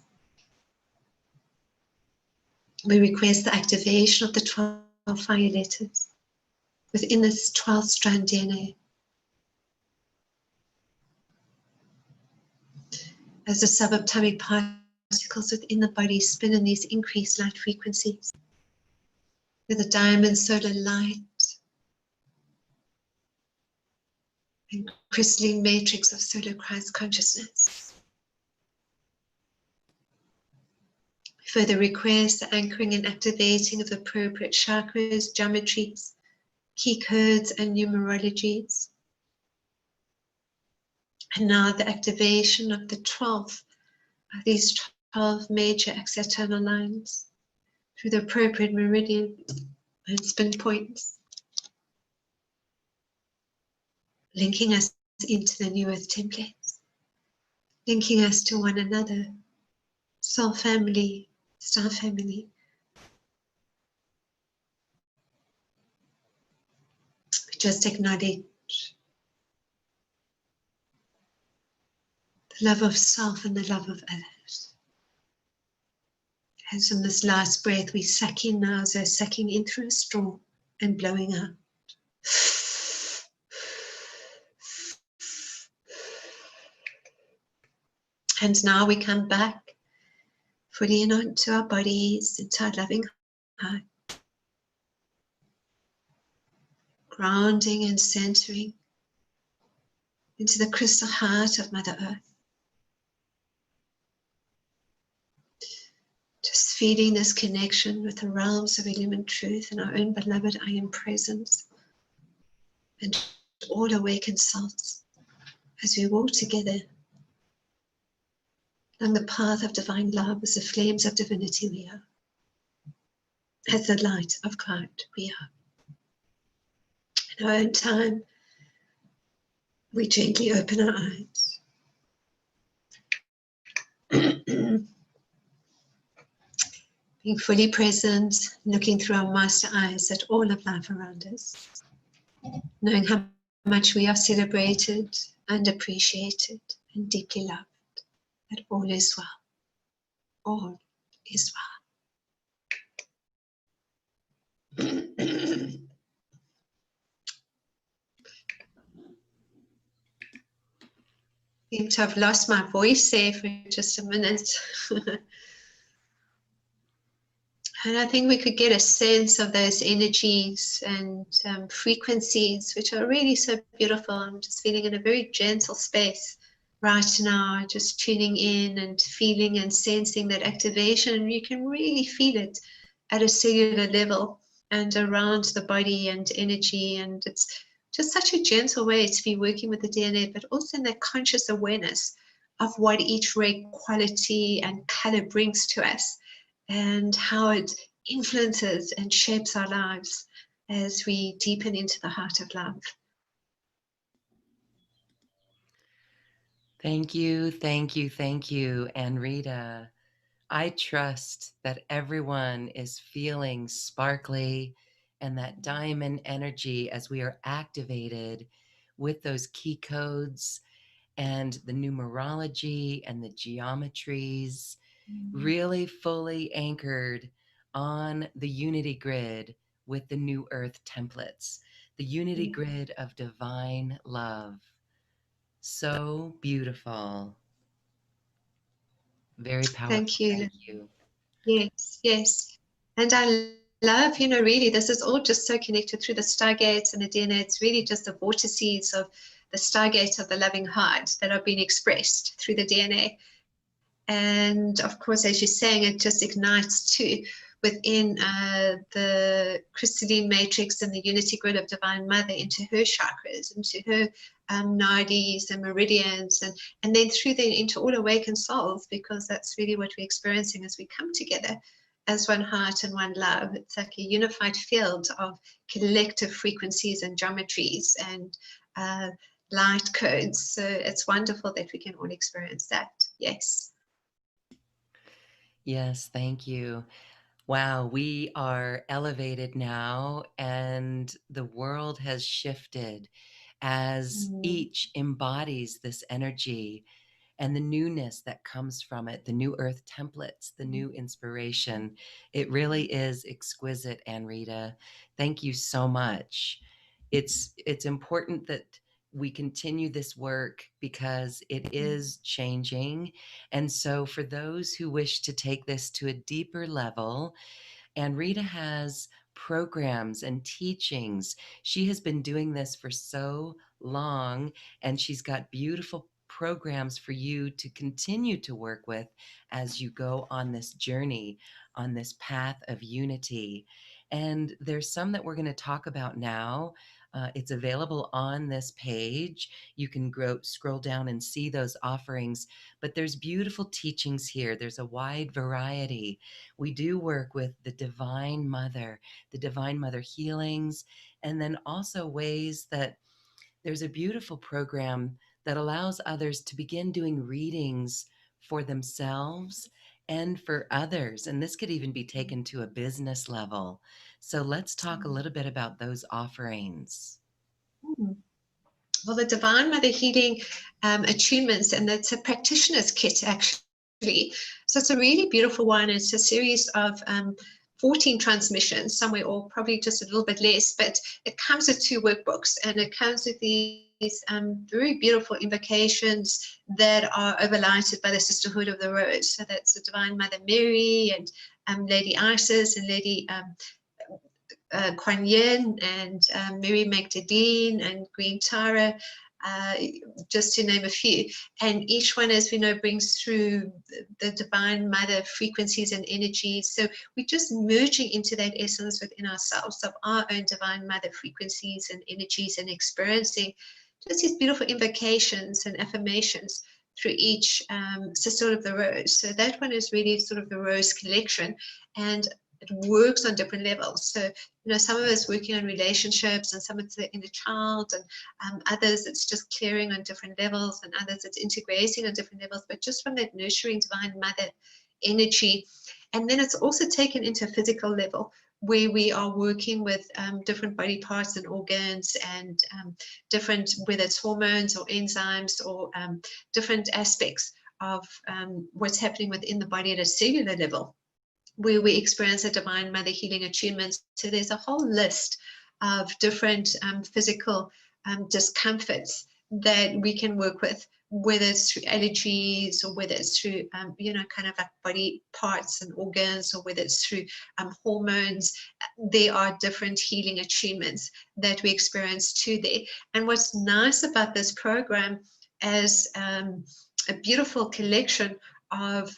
we request the activation of the 12 fire letters within this 12th strand DNA. As the subatomic particles within the body spin in these increased light frequencies, with the diamond solar light and crystalline matrix of solar Christ consciousness. We further request the anchoring and activating of the appropriate chakras, geometries, key codes, and numerologies. And now the activation of the 12th of these 12 major axis-tonal lines through the appropriate meridian and spin points, linking us into the new Earth templates, linking us to one another, soul family, star family. We just acknowledge the love of self and the love of others. As in this last breath, we suck in now, as though sucking in through a straw and blowing out. And now we come back fully in onto our bodies, into our loving heart, grounding and centering into the crystal heart of Mother Earth. Just feeding this connection with the realms of illumined truth and our own beloved I Am Presence and all awakened souls as we walk together along the path of divine love as the flames of divinity we are, as the light of God we are. In our own time, we gently open our eyes. being fully present, looking through our master eyes at all of life around us, knowing how much we are celebrated and appreciated and deeply loved, that all is well, all is well. Seem to have lost my voice there for just a minute. And I think we could get a sense of those energies and frequencies, which are really so beautiful. I'm just feeling in a very gentle space right now, just tuning in and feeling and sensing that activation. You can really feel it at a cellular level and around the body and energy. And it's just such a gentle way to be working with the DNA, but also in that conscious awareness of what each ray quality and color brings to us, and how it influences and shapes our lives as we deepen into the heart of love. Thank you, thank you, thank you, Anrita. I trust that everyone is feeling sparkly and that diamond energy as we are activated with those key codes and the numerology and the geometries, really fully anchored on the unity grid with the new earth templates, the unity grid of divine love. So beautiful. Very Thank powerful. you. Thank you. Yes, yes. And I love, really, this is all just so connected through the Stargates and the DNA. It's really just the vortices of the Stargate of the loving heart that are being expressed through the DNA. And of course, as you're saying, it just ignites too within the crystalline matrix and the unity grid of Divine Mother into her chakras, into her nadis and meridians, and then through then into all awakened souls, because that's really what we're experiencing as we come together as one heart and one love. It's like a unified field of collective frequencies and geometries and light codes. So it's wonderful that we can all experience that. Yes. Yes, thank you. Wow, we are elevated now, and the world has shifted as each embodies this energy and the newness that comes from it, the new earth templates, the new inspiration. It really is exquisite, Anrita. Thank you so much. It's important that we continue this work because it is changing. And so for those who wish to take this to a deeper level, Anrita has programs and teachings. She has been doing this for so long, and she's got beautiful programs for you to continue to work with as you go on this journey, on this path of unity. And there's some that we're going to talk about now. It's available on this page. You can scroll down and see those offerings, but there's beautiful teachings here. There's a wide variety. We do work with the Divine Mother, the Divine Mother healings, and then also ways that there's a beautiful program that allows others to begin doing readings for themselves and for others. And this could even be taken to a business level. So let's talk a little bit about those offerings. Well, the Divine Mother Healing attunements, and it's a practitioner's kit actually. So it's a really beautiful one. It's a series of 14 transmissions, somewhere or probably just a little bit less, but it comes with 2 workbooks, and it comes with these very beautiful invocations that are overlighted by the Sisterhood of the Rose. So that's the Divine Mother Mary and Lady Isis and Lady Kuan Yin and Mary Magdalene and Green Tara, just to name a few. And each one, as we know, brings through the Divine Mother frequencies and energies. So we're just merging into that essence within ourselves of our own Divine Mother frequencies and energies, and experiencing just these beautiful invocations and affirmations through each Sisterhood of the Rose. So that one is really sort of the Rose collection, and it works on different levels. So, some of us working on relationships, and some it's the inner child, and others it's just clearing on different levels, and others it's integrating on different levels, but just from that nurturing Divine Mother energy. And then it's also taken into a physical level, where we are working with different body parts and organs, and different, whether it's hormones or enzymes, or different aspects of what's happening within the body at a cellular level, where we experience a divine mother healing attunement. So there's a whole list of different physical discomforts that we can work with, whether it's through allergies, or whether it's through, kind of like body parts and organs, or whether it's through hormones. There are different healing attunements that we experience too there. And what's nice about this program, as a beautiful collection of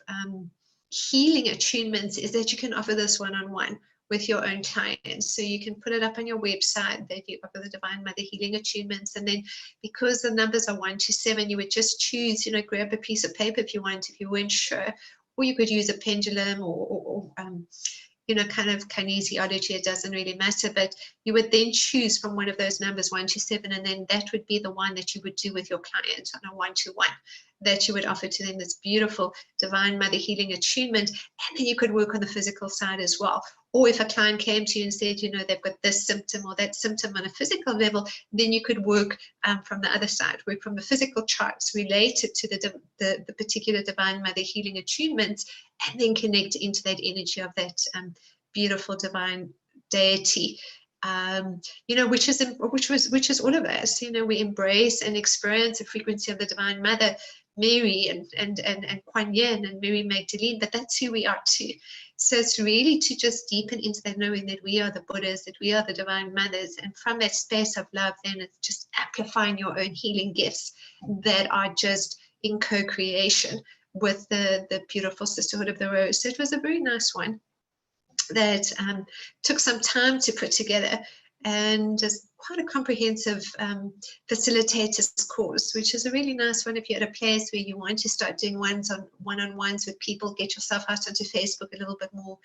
healing attunements, is that you can offer this one-on-one with your own clients. So you can put it up on your website that you offer the Divine Mother Healing Attunements. And then, because the numbers are 1 to 7, you would just choose, grab a piece of paper if you want, if you weren't sure, or you could use a pendulum, or kind of kinesiology. It doesn't really matter, but you would then choose from one of those numbers 1 to 7, and then that would be the one that you would do with your client on a 1-to-1, that you would offer to them this beautiful Divine Mother Healing Attunement. And then you could work on the physical side as well. Or if a client came to you and said, they've got this symptom or that symptom on a physical level, then you could work from the other side, work from the physical charts related to the particular Divine Mother Healing Attunement, and then connect into that energy of that beautiful divine deity. Which is all of us. We embrace and experience the frequency of the Divine Mother, Mary and Kuan Yin and Mary Magdalene, but that's who we are too. So it's really to just deepen into that, knowing that we are the Buddhas, that we are the Divine Mothers, and from that space of love, then it's just amplifying your own healing gifts that are just in co-creation with the beautiful Sisterhood of the Rose. So it was a very nice one that took some time to put together, and just quite a comprehensive facilitators course, which is a really nice one if you're at a place where you want to start doing one-on-ones with people, get yourself out onto Facebook a little bit more,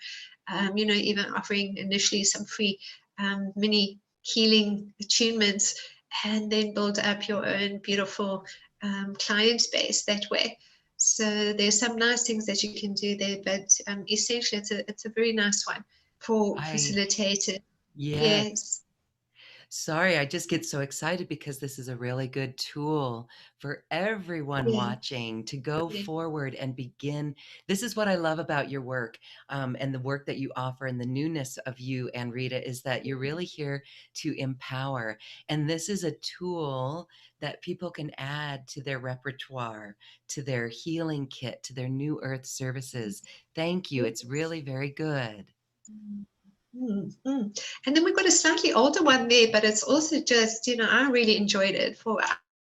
even offering initially some free mini healing attunements, and then build up your own beautiful client base that way. So there's some nice things that you can do there, but essentially it's a very nice one for facilitators. Yes. Yes. Sorry, I just get so excited because this is a really good tool for everyone Yeah. watching to go Yeah. forward and begin. This is what I love about your work, and the work that you offer, and the newness of you, Anrita, is that you're really here to empower. And this is a tool that people can add to their repertoire, to their healing kit, to their New Earth services. Thank you. It's really very good. Mm-hmm. And then we've got a slightly older one there, but it's also just, I really enjoyed it.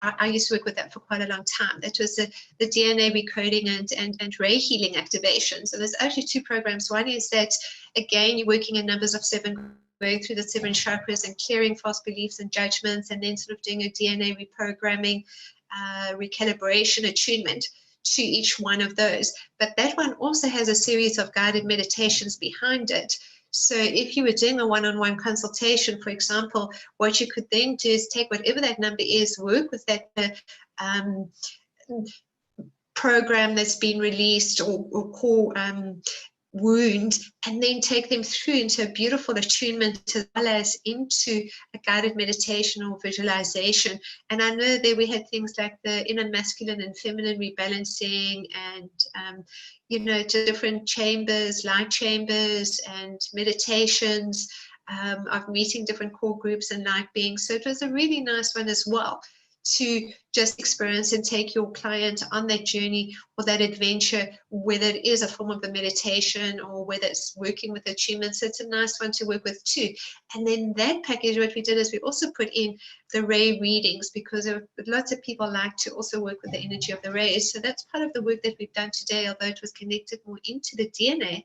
I used to work with that for quite a long time. That was the DNA recoding and ray healing activation. So there's actually 2 programs. One is that, again, you're working in numbers of 7, going through the 7 chakras and clearing false beliefs and judgments, and then sort of doing a DNA reprogramming, recalibration, attunement to each one of those. But that one also has a series of guided meditations behind it. So if you were doing a one-on-one consultation, for example, what you could then do is take whatever that number is, work with that program that's been released, or core wound, and then take them through into a beautiful attunement, as well as into a guided meditation or visualization. And I know there we had things like the inner masculine and feminine rebalancing, and to different chambers, light chambers, and meditations of meeting different core groups and light beings. So it was a really nice one as well, to just experience and take your client on that journey or that adventure, whether it is a form of a meditation or whether it's working with attunements. So it's a nice one to work with too. And then that package, what we did is we also put in the ray readings, because lots of people like to also work with the energy of the rays. So that's part of the work that we've done today, although it was connected more into the DNA.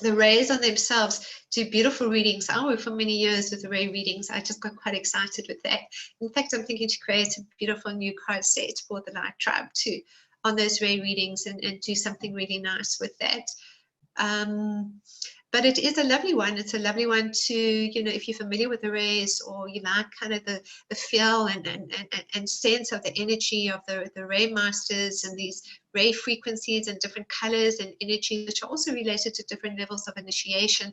The rays on themselves do beautiful readings. I worked for many years with the ray readings. I just got quite excited with that. In fact, I'm thinking to create a beautiful new card set for the Light Tribe too, on those ray readings, and do something really nice with that. But it is a lovely one. It's a lovely one to, if you're familiar with the rays, or you like kind of the feel and sense of the energy of the ray masters, and these ray frequencies and different colors and energy, which are also related to different levels of initiation.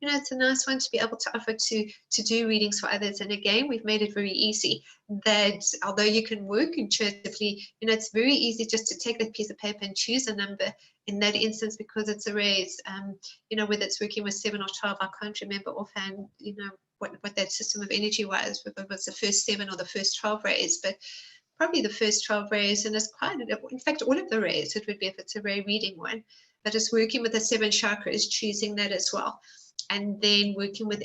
It's a nice one to be able to offer to do readings for others. And again, we've made it very easy that although you can work intuitively, it's very easy just to take that piece of paper and choose a number in that instance, because it's a raise. Whether it's working with 7 or 12, I can't remember offhand, what that system of energy was, whether it was the first 7 or the first 12 rays, but probably the first 12 rays. And it's quite, in fact, all of the rays, it would be if it's a ray reading one, but it's working with the 7 chakras, choosing that as well. And then working with,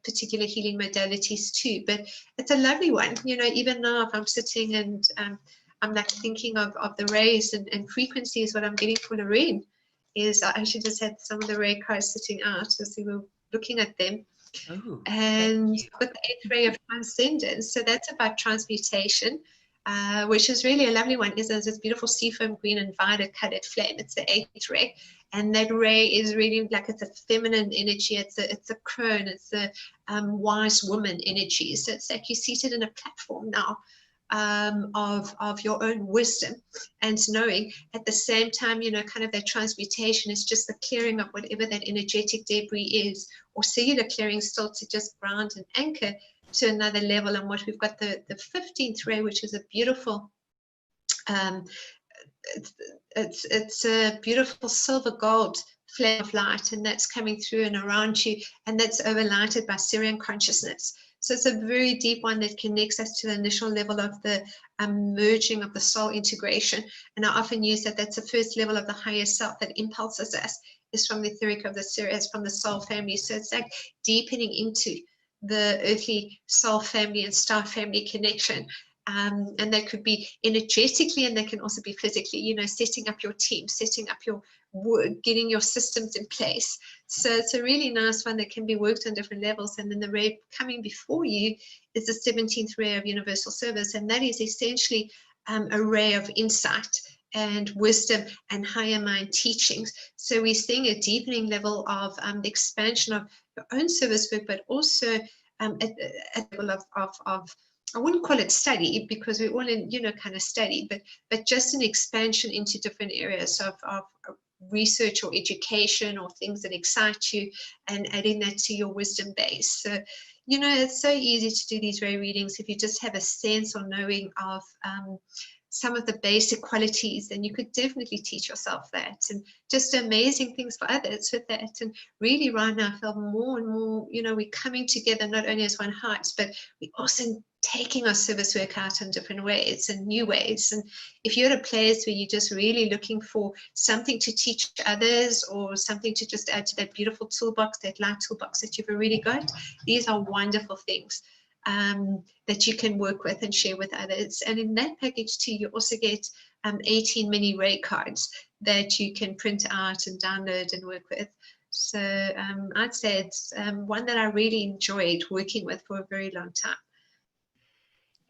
particular healing modalities too. But it's a lovely one, even now if I'm sitting and I'm like thinking of the rays and frequencies, what I'm getting for Lorraine is I actually just had some of the ray cards sitting out as we were looking at them. Oh, thank And you. with the 8th ray of transcendence, so that's about transmutation, which is really a lovely one. Is this beautiful seafoam green and violet colored flame. It's the 8th ray. And that ray is really like, it's a feminine energy. It's a crone. It's a wise woman energy. So it's like you're seated in a platform now of your own wisdom, and knowing at the same time, kind of that transmutation is just the clearing of whatever that energetic debris is, or cellular clearing, still to just ground and anchor to another level. And what we've got the 15th ray, which is a beautiful it's a beautiful silver gold flame of light, and that's coming through and around you, and that's overlighted by Syrian consciousness. So it's a very deep one that connects us to the initial level of the merging of the soul integration. And I often use that that's the first level of the higher self that impulses us, is from the etheric of the Sirius, from the soul family. So it's like deepening into the earthly soul family and star family connection. And that could be energetically, and that can also be physically, setting up your team, setting up your work, getting your systems in place. So it's a really nice one that can be worked on different levels. And then the ray coming before you is the 17th ray of universal service, and that is essentially a ray of insight and wisdom and higher mind teachings. So we're seeing a deepening level of the expansion of your own service work, but also at the level of I wouldn't call it study, because we're all in, kind of study, but just an expansion into different areas of research or education, or things that excite you, and adding that to your wisdom base. So, it's so easy to do these ray readings if you just have a sense or knowing of some of the basic qualities, then you could definitely teach yourself that, and just amazing things for others with that. And really right now I feel more and more, we're coming together not only as one heart, but we're also taking our service work out in different ways and new ways. And if you're at a place where you're just really looking for something to teach others, or something to just add to that beautiful toolbox, that light toolbox that you've already got, these are wonderful things that you can work with and share with others. And in that package too, you also get 18 mini ray cards that you can print out and download and work with. So I'd say it's one that I really enjoyed working with for a very long time.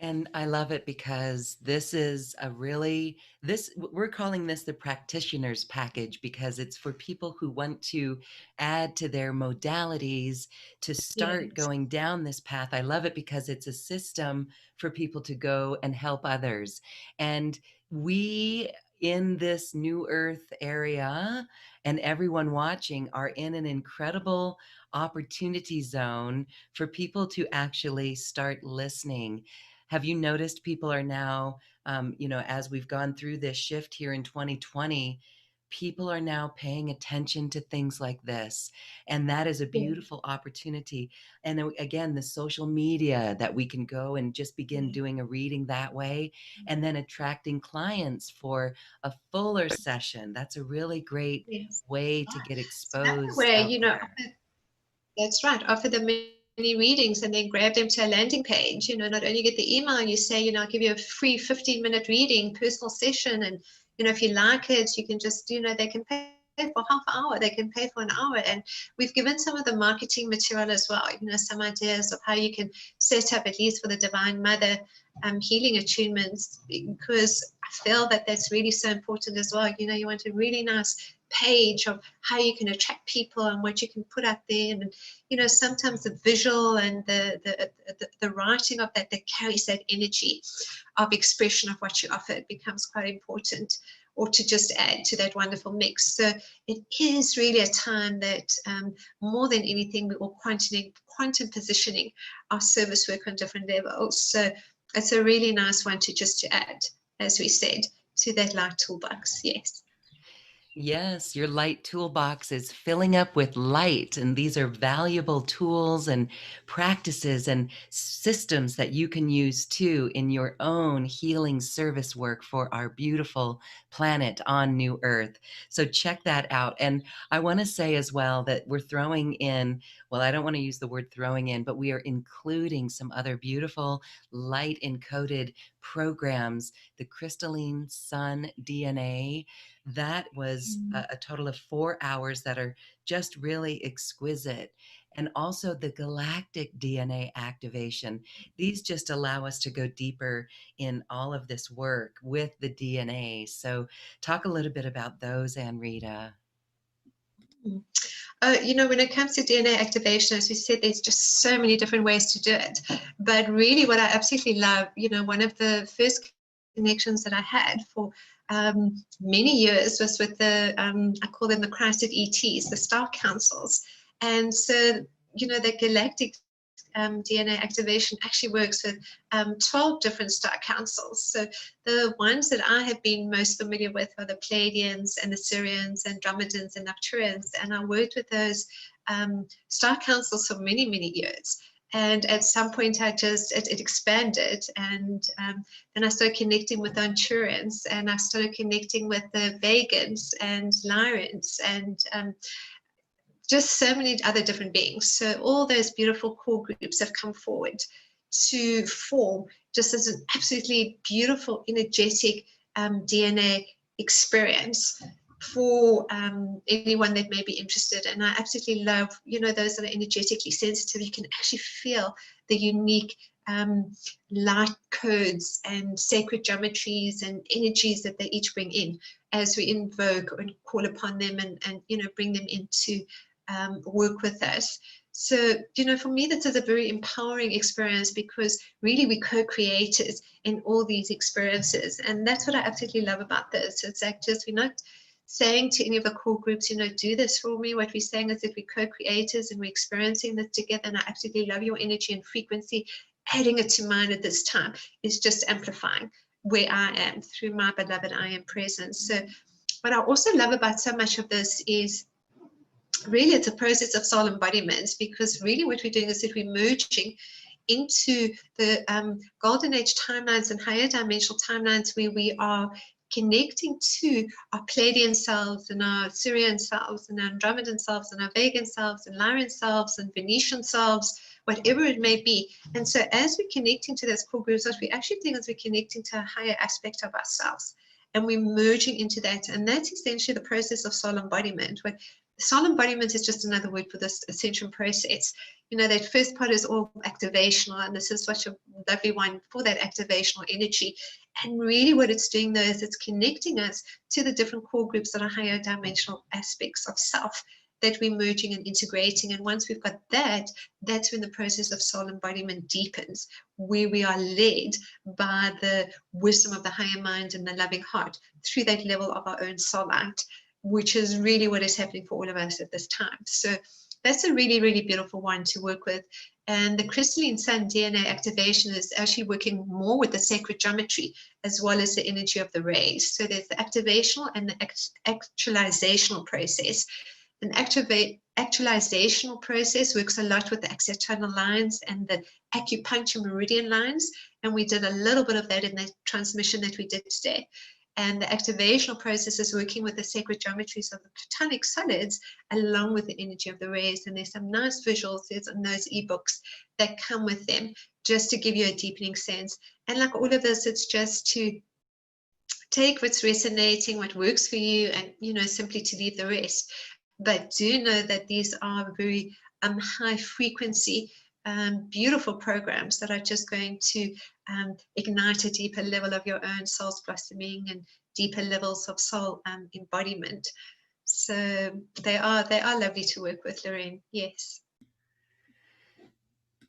And I love it because this is we're calling this the practitioner's package, because it's for people who want to add to their modalities to start Yes. going down this path. I love it because it's a system for people to go and help others. And we, in this new earth area, and everyone watching, are in an incredible opportunity zone for people to actually start listening. Have you noticed people are now, as we've gone through this shift here in 2020, people are now paying attention to things like this. And that is a Yeah. beautiful opportunity. And again, the social media that we can go and just begin Yeah. doing a reading that way, and then attracting clients for a fuller session. That's a really great Yes. way to Right. get It's another exposed way, out there. that's right. Offer them many readings, and then grab them to a landing page. Not only get the email, you say, I'll give you a free 15-minute reading, personal session. And, if you like it, you can just, they can pay for half an hour, they can pay for an hour. And we've given some of the marketing material as well, some ideas of how you can set up, at least for the Divine Mother, healing attunements, because I feel that that's really so important as well. You want a really nice page of how you can attract people and what you can put out there. And sometimes the visual and the writing of that carries that energy of expression of what you offer. It becomes quite important, or to just add to that wonderful mix. So it is really a time that more than anything, we're all quantum positioning our service work on different levels. So it's a really nice one to add, as we said, to that light toolbox. Yes. Yes, your light toolbox is filling up with light, and these are valuable tools and practices and systems that you can use too in your own healing service work for our beautiful planet on New Earth. So check that out. And I want to say as well that we're throwing in, well, I don't want to use the word throwing in, but we are including some other beautiful light encoded programs, the Crystalline Sun DNA. That was a total of 4 hours that are just really exquisite. And also the galactic DNA activation. These just allow us to go deeper in all of this work with the DNA. So talk a little bit about those, Anrita. When it comes to DNA activation, as we said, there's just so many different ways to do it. But really what I absolutely love, one of the first connections that I had for many years was with I call them the Christed ETs, the Star Councils. And so, the galactic DNA activation actually works with 12 different star councils. So the ones that I have been most familiar with are the Pleiadians and the Sirians, Andromedans and Arcturians. And I worked with those star councils for many, many years. And at some point, it expanded, and then I started connecting with the Arcturians, and I started connecting with the Vegans and Lyrians, and just so many other different beings. So all those beautiful core groups have come forward to form just as an absolutely beautiful, energetic DNA experience for anyone that may be interested. And I absolutely love, those that are energetically sensitive. You can actually feel the unique light codes and sacred geometries and energies that they each bring in as we invoke and call upon them and bring them into work with us. So, for me, this is a very empowering experience, because really we co-creators in all these experiences. And that's what I absolutely love about this. It's like we're not saying to any of the core groups, do this for me. What we're saying is that we're co-creators and we're experiencing this together. And I absolutely love your energy and frequency. Adding it to mine at this time is just amplifying where I am through my beloved I am presence. So what I also love about so much of this is really it's a process of soul embodiment, because really what we're doing is that we're merging into the golden age timelines and higher dimensional timelines, where we are connecting to our Pleiadian selves and our Sirian selves and our Andromedan selves and our Vegan selves and Lyran selves and Venetian selves, whatever it may be. And so as we're connecting to those core groups, what we're actually doing is we're connecting to a higher aspect of ourselves, and we're merging into that. And that's essentially the process of soul embodiment. Where soul embodiment is just another word for this ascension process. That first part is all activational, and this is such a lovely one for that activational energy. And really what it's doing though is it's connecting us to the different core groups that are higher dimensional aspects of self that we're merging and integrating. And once we've got that, that's when the process of soul embodiment deepens, where we are led by the wisdom of the higher mind and the loving heart through that level of our own soul light, which is really what is happening for all of us at this time. So that's a really, really beautiful one to work with. And the Crystalline Sun DNA activation is actually working more with the sacred geometry as well as the energy of the rays. So there's the activational and the actualizational process. An actualizational process works a lot with the accitonal lines and the acupuncture meridian lines. And we did a little bit of that in the transmission that we did today. And the activational process is working with the sacred geometries of the platonic solids along with the energy of the rays. And there's some nice visuals in those ebooks that come with them, just to give you a deepening sense. And like all of this, it's just to take what's resonating, what works for you, and simply to leave the rest. But do know that these are very high frequency, beautiful programs that are just going to ignite a deeper level of your own soul's blossoming and deeper levels of soul embodiment. So they are lovely to work with, Lorraine. Yes.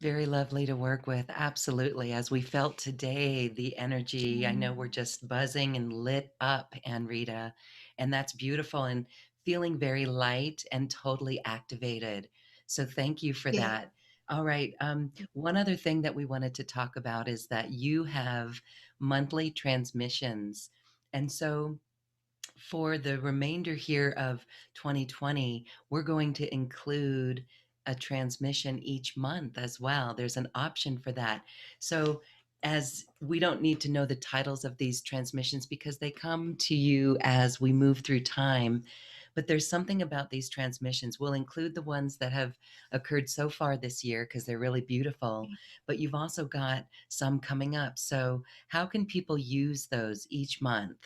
Very lovely to work with. Absolutely. As we felt today, the energy, I know we're just buzzing and lit up, Anrita, and that's beautiful and feeling very light and totally activated. So thank you for Yeah. that. All right. One other thing that we wanted to talk about is that you have monthly transmissions. And so for the remainder here of 2020, we're going to include a transmission each month as well. There's an option for that. So, as we don't need to know the titles of these transmissions because they come to you as we move through time. But there's something about these transmissions. We'll include the ones that have occurred so far this year because they're really beautiful. But you've also got some coming up. So, how can people use those each month?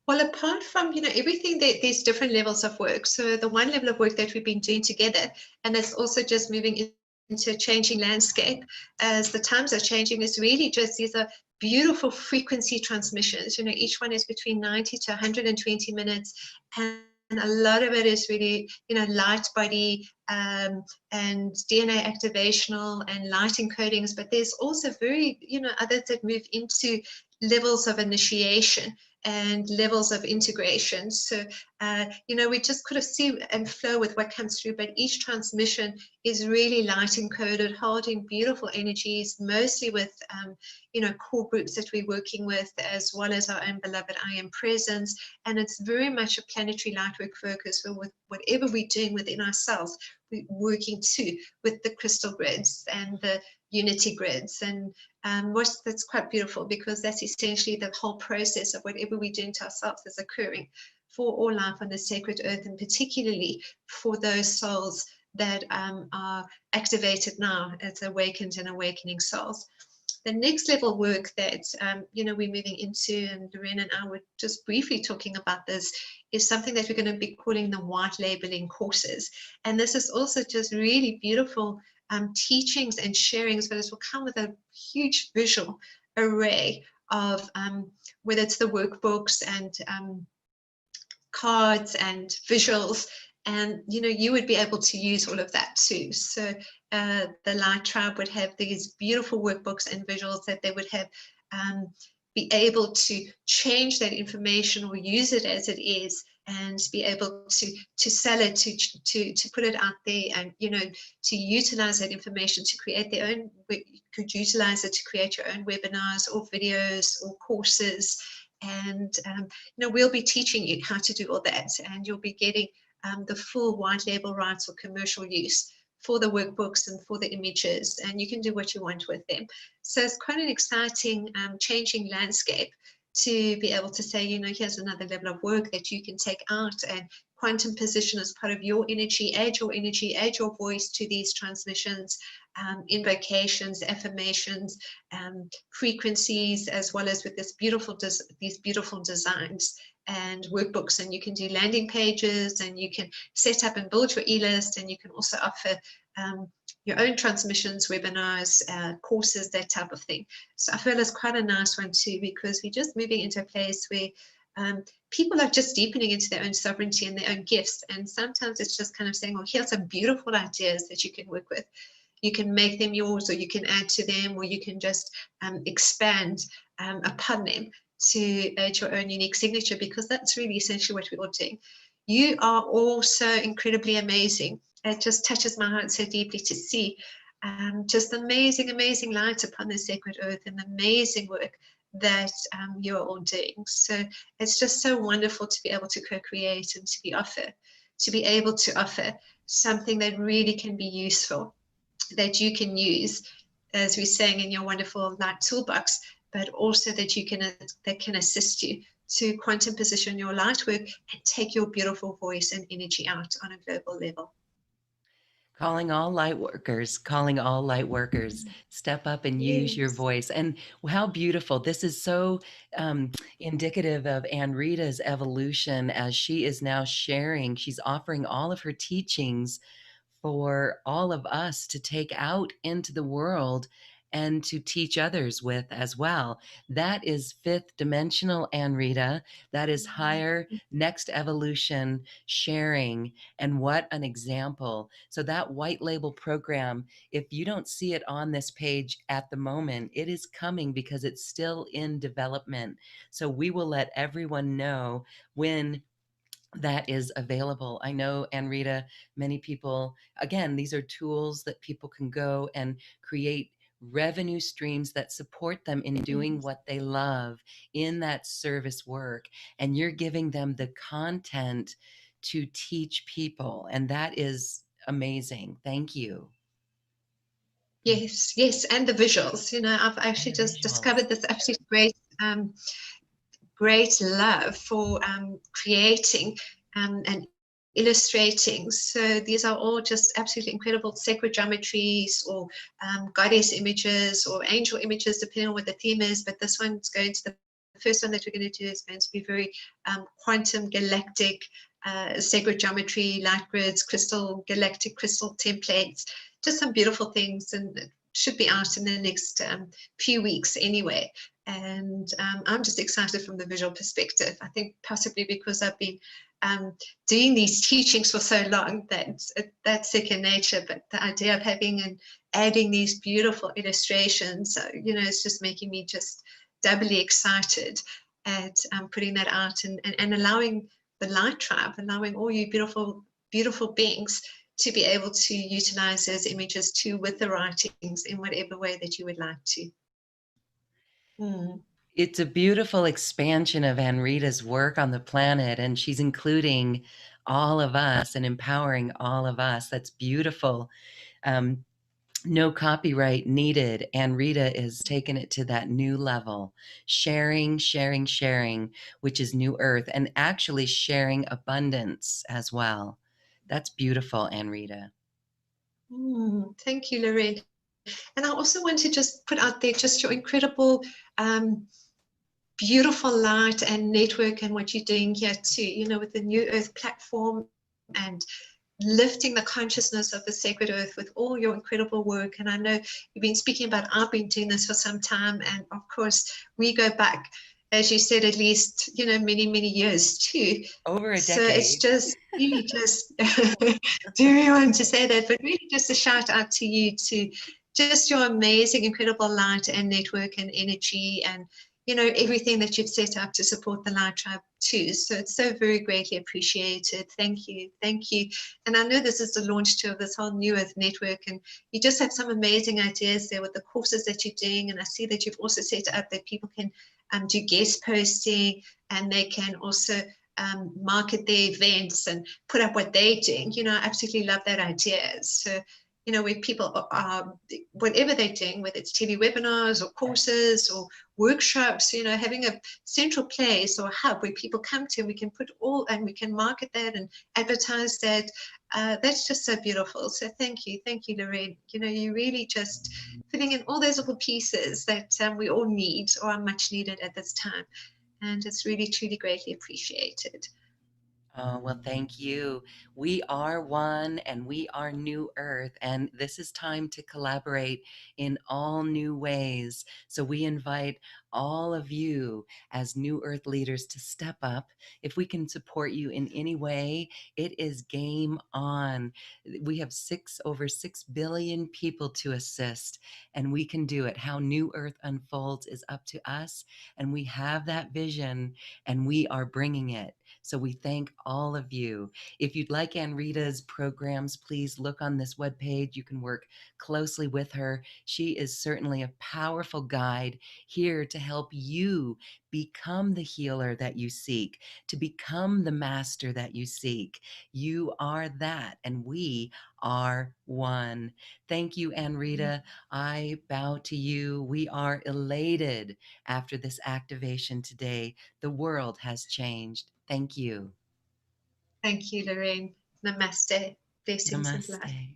Well, apart from, everything, there's different levels of work. So the one level of work that we've been doing together, and that's also just moving into a changing landscape as the times are changing, is really just these are beautiful frequency transmissions. Each one is between 90 to 120 minutes. And a lot of it is really, light body and DNA activational and light encodings. But there's also very, others that move into levels of initiation and levels of integration. So, we just could have see and flow with what comes through, but each transmission is really light encoded, holding beautiful energies, mostly with, core groups that we're working with, as well as our own beloved I Am Presence. And it's very much a planetary lightwork focus. So with whatever we're doing within ourselves, we're working too with the crystal grids and the unity grids. And that's quite beautiful, because that's essentially the whole process of whatever we're doing to ourselves is occurring for all life on the sacred earth, and particularly for those souls that are activated now as awakened and awakening souls. The next level work that we're moving into, and Lorraine and I were just briefly talking about this, is something that we're going to be calling the white labeling courses. And this is also just really beautiful teachings and sharings, but it will come with a huge visual array of whether it's the workbooks and cards and visuals, and you would be able to use all of that too. So the Light Tribe would have these beautiful workbooks and visuals that they would have be able to change that information or use it as it is, and be able to sell it, to put it out there, and to utilize that information to create their own. You could utilize it to create your own webinars or videos or courses. And we'll be teaching you how to do all that, and you'll be getting the full white label rights or commercial use for the workbooks and for the images, and you can do what you want with them. So it's quite an exciting changing landscape to be able to say, here's another level of work that you can take out and quantum position as part of your energy, add your voice to these transmissions, invocations, affirmations, frequencies, as well as with these beautiful designs and workbooks. And you can do landing pages, and you can set up and build your e-list, and you can also offer your own transmissions, webinars, courses, that type of thing. So I feel it's quite a nice one too, because we're just moving into a place where people are just deepening into their own sovereignty and their own gifts. And sometimes it's just kind of saying, well, here's some beautiful ideas that you can work with. You can make them yours, or you can add to them, or you can just expand upon them to add your own unique signature, because that's really essentially what we're all doing. You are all so incredibly amazing. It just touches my heart so deeply to see just amazing, amazing light upon the sacred earth, and amazing work that you are all doing. So it's just so wonderful to be able to co-create and to be able to offer something that really can be useful, that you can use, as we're saying, in your wonderful light toolbox, but also that can assist you to quantum position your light work and take your beautiful voice and energy out on a global level. Calling all light workers, calling all light workers, step up and use your Yes. voice. And how beautiful. This is so indicative of Anrita's evolution as she is now sharing. She's offering all of her teachings for all of us to take out into the world and to teach others with as well. That is fifth dimensional, Anrita. That is higher, next evolution sharing. And what an example. So, that white label program, if you don't see it on this page at the moment, it is coming because it's still in development. So, we will let everyone know when that is available. I know, Anrita, many people, again, these are tools that people can go and create revenue streams that support them in doing Yes. what they love in that service work. And you're giving them the content to teach people. And that is amazing. Thank you. Yes, yes, and the visuals. I've And actually the just visuals. discovered this absolute great love for creating and illustrating. So these are all just absolutely incredible sacred geometries or goddess images or angel images, depending on what the theme is. But this one's going to the first one that we're going to do is going to be very quantum galactic. Sacred geometry, light grids, galactic crystal templates, just some beautiful things, and it should be out in the next few weeks anyway. And I'm just excited from the visual perspective. I think possibly because I've been doing these teachings for so long that that's second nature. But the idea of having and adding these beautiful illustrations, it's just making me just doubly excited at putting that out and allowing the light tribe, allowing all you beautiful beings to be able to utilize those images too with the writings in whatever way that you would like to. Mm. It's a beautiful expansion of Anrita's work on the planet, and she's including all of us and empowering all of us. That's beautiful. Um, no copyright needed. Anrita is taking it to that new level, sharing, sharing, sharing, which is New Earth, and actually sharing abundance as well. That's beautiful, Anrita. Thank you, Lorraine. And I also want to just put out there just your incredible, beautiful light and network and what you're doing here too, with the New Earth platform and lifting the consciousness of the sacred earth with all your incredible work. And I know you've been speaking about, I've been doing this for some time. And of course, we go back, as you said, at least, many, many years too. Over a So it's decade. just really just do want to say that, but really just a shout out to you to just your amazing, incredible light and network and energy and everything that you've set up to support the Light Tribe too. So it's so very greatly appreciated. Thank you. Thank you. And I know this is the launch too of this whole New Earth network, and you just have some amazing ideas there with the courses that you're doing. And I see that you've also set up that people can do guest posting, and they can also market their events and put up what they're doing. I absolutely love that idea. So where people are, whatever they're doing, whether it's TV webinars or courses or workshops, having a central place or a hub where people come to, and we can put all, and we can market that and advertise that. That's just so beautiful. So thank you, Lorraine. You really just filling in all those little pieces that we all need or are much needed at this time. And it's really, truly greatly appreciated. Oh, well, thank you. We are one and we are New Earth, and this is time to collaborate in all new ways. So we invite all of you as New Earth leaders to step up. If we can support you in any way, it is game on. We have over 6 billion people to assist, and we can do it. How New Earth unfolds is up to us, and we have that vision, and we are bringing it. So we thank all of you. If you'd like Anrita's programs, please look on this webpage. You can work closely with her. She is certainly a powerful guide here to help you become the healer that you seek, to become the master that you seek. You are that, and we are one. Thank you, Anrita. I bow to you. We are elated after this activation today. The world has changed. Thank you. Thank you, Lorraine. Namaste. Blessings and love. Namaste.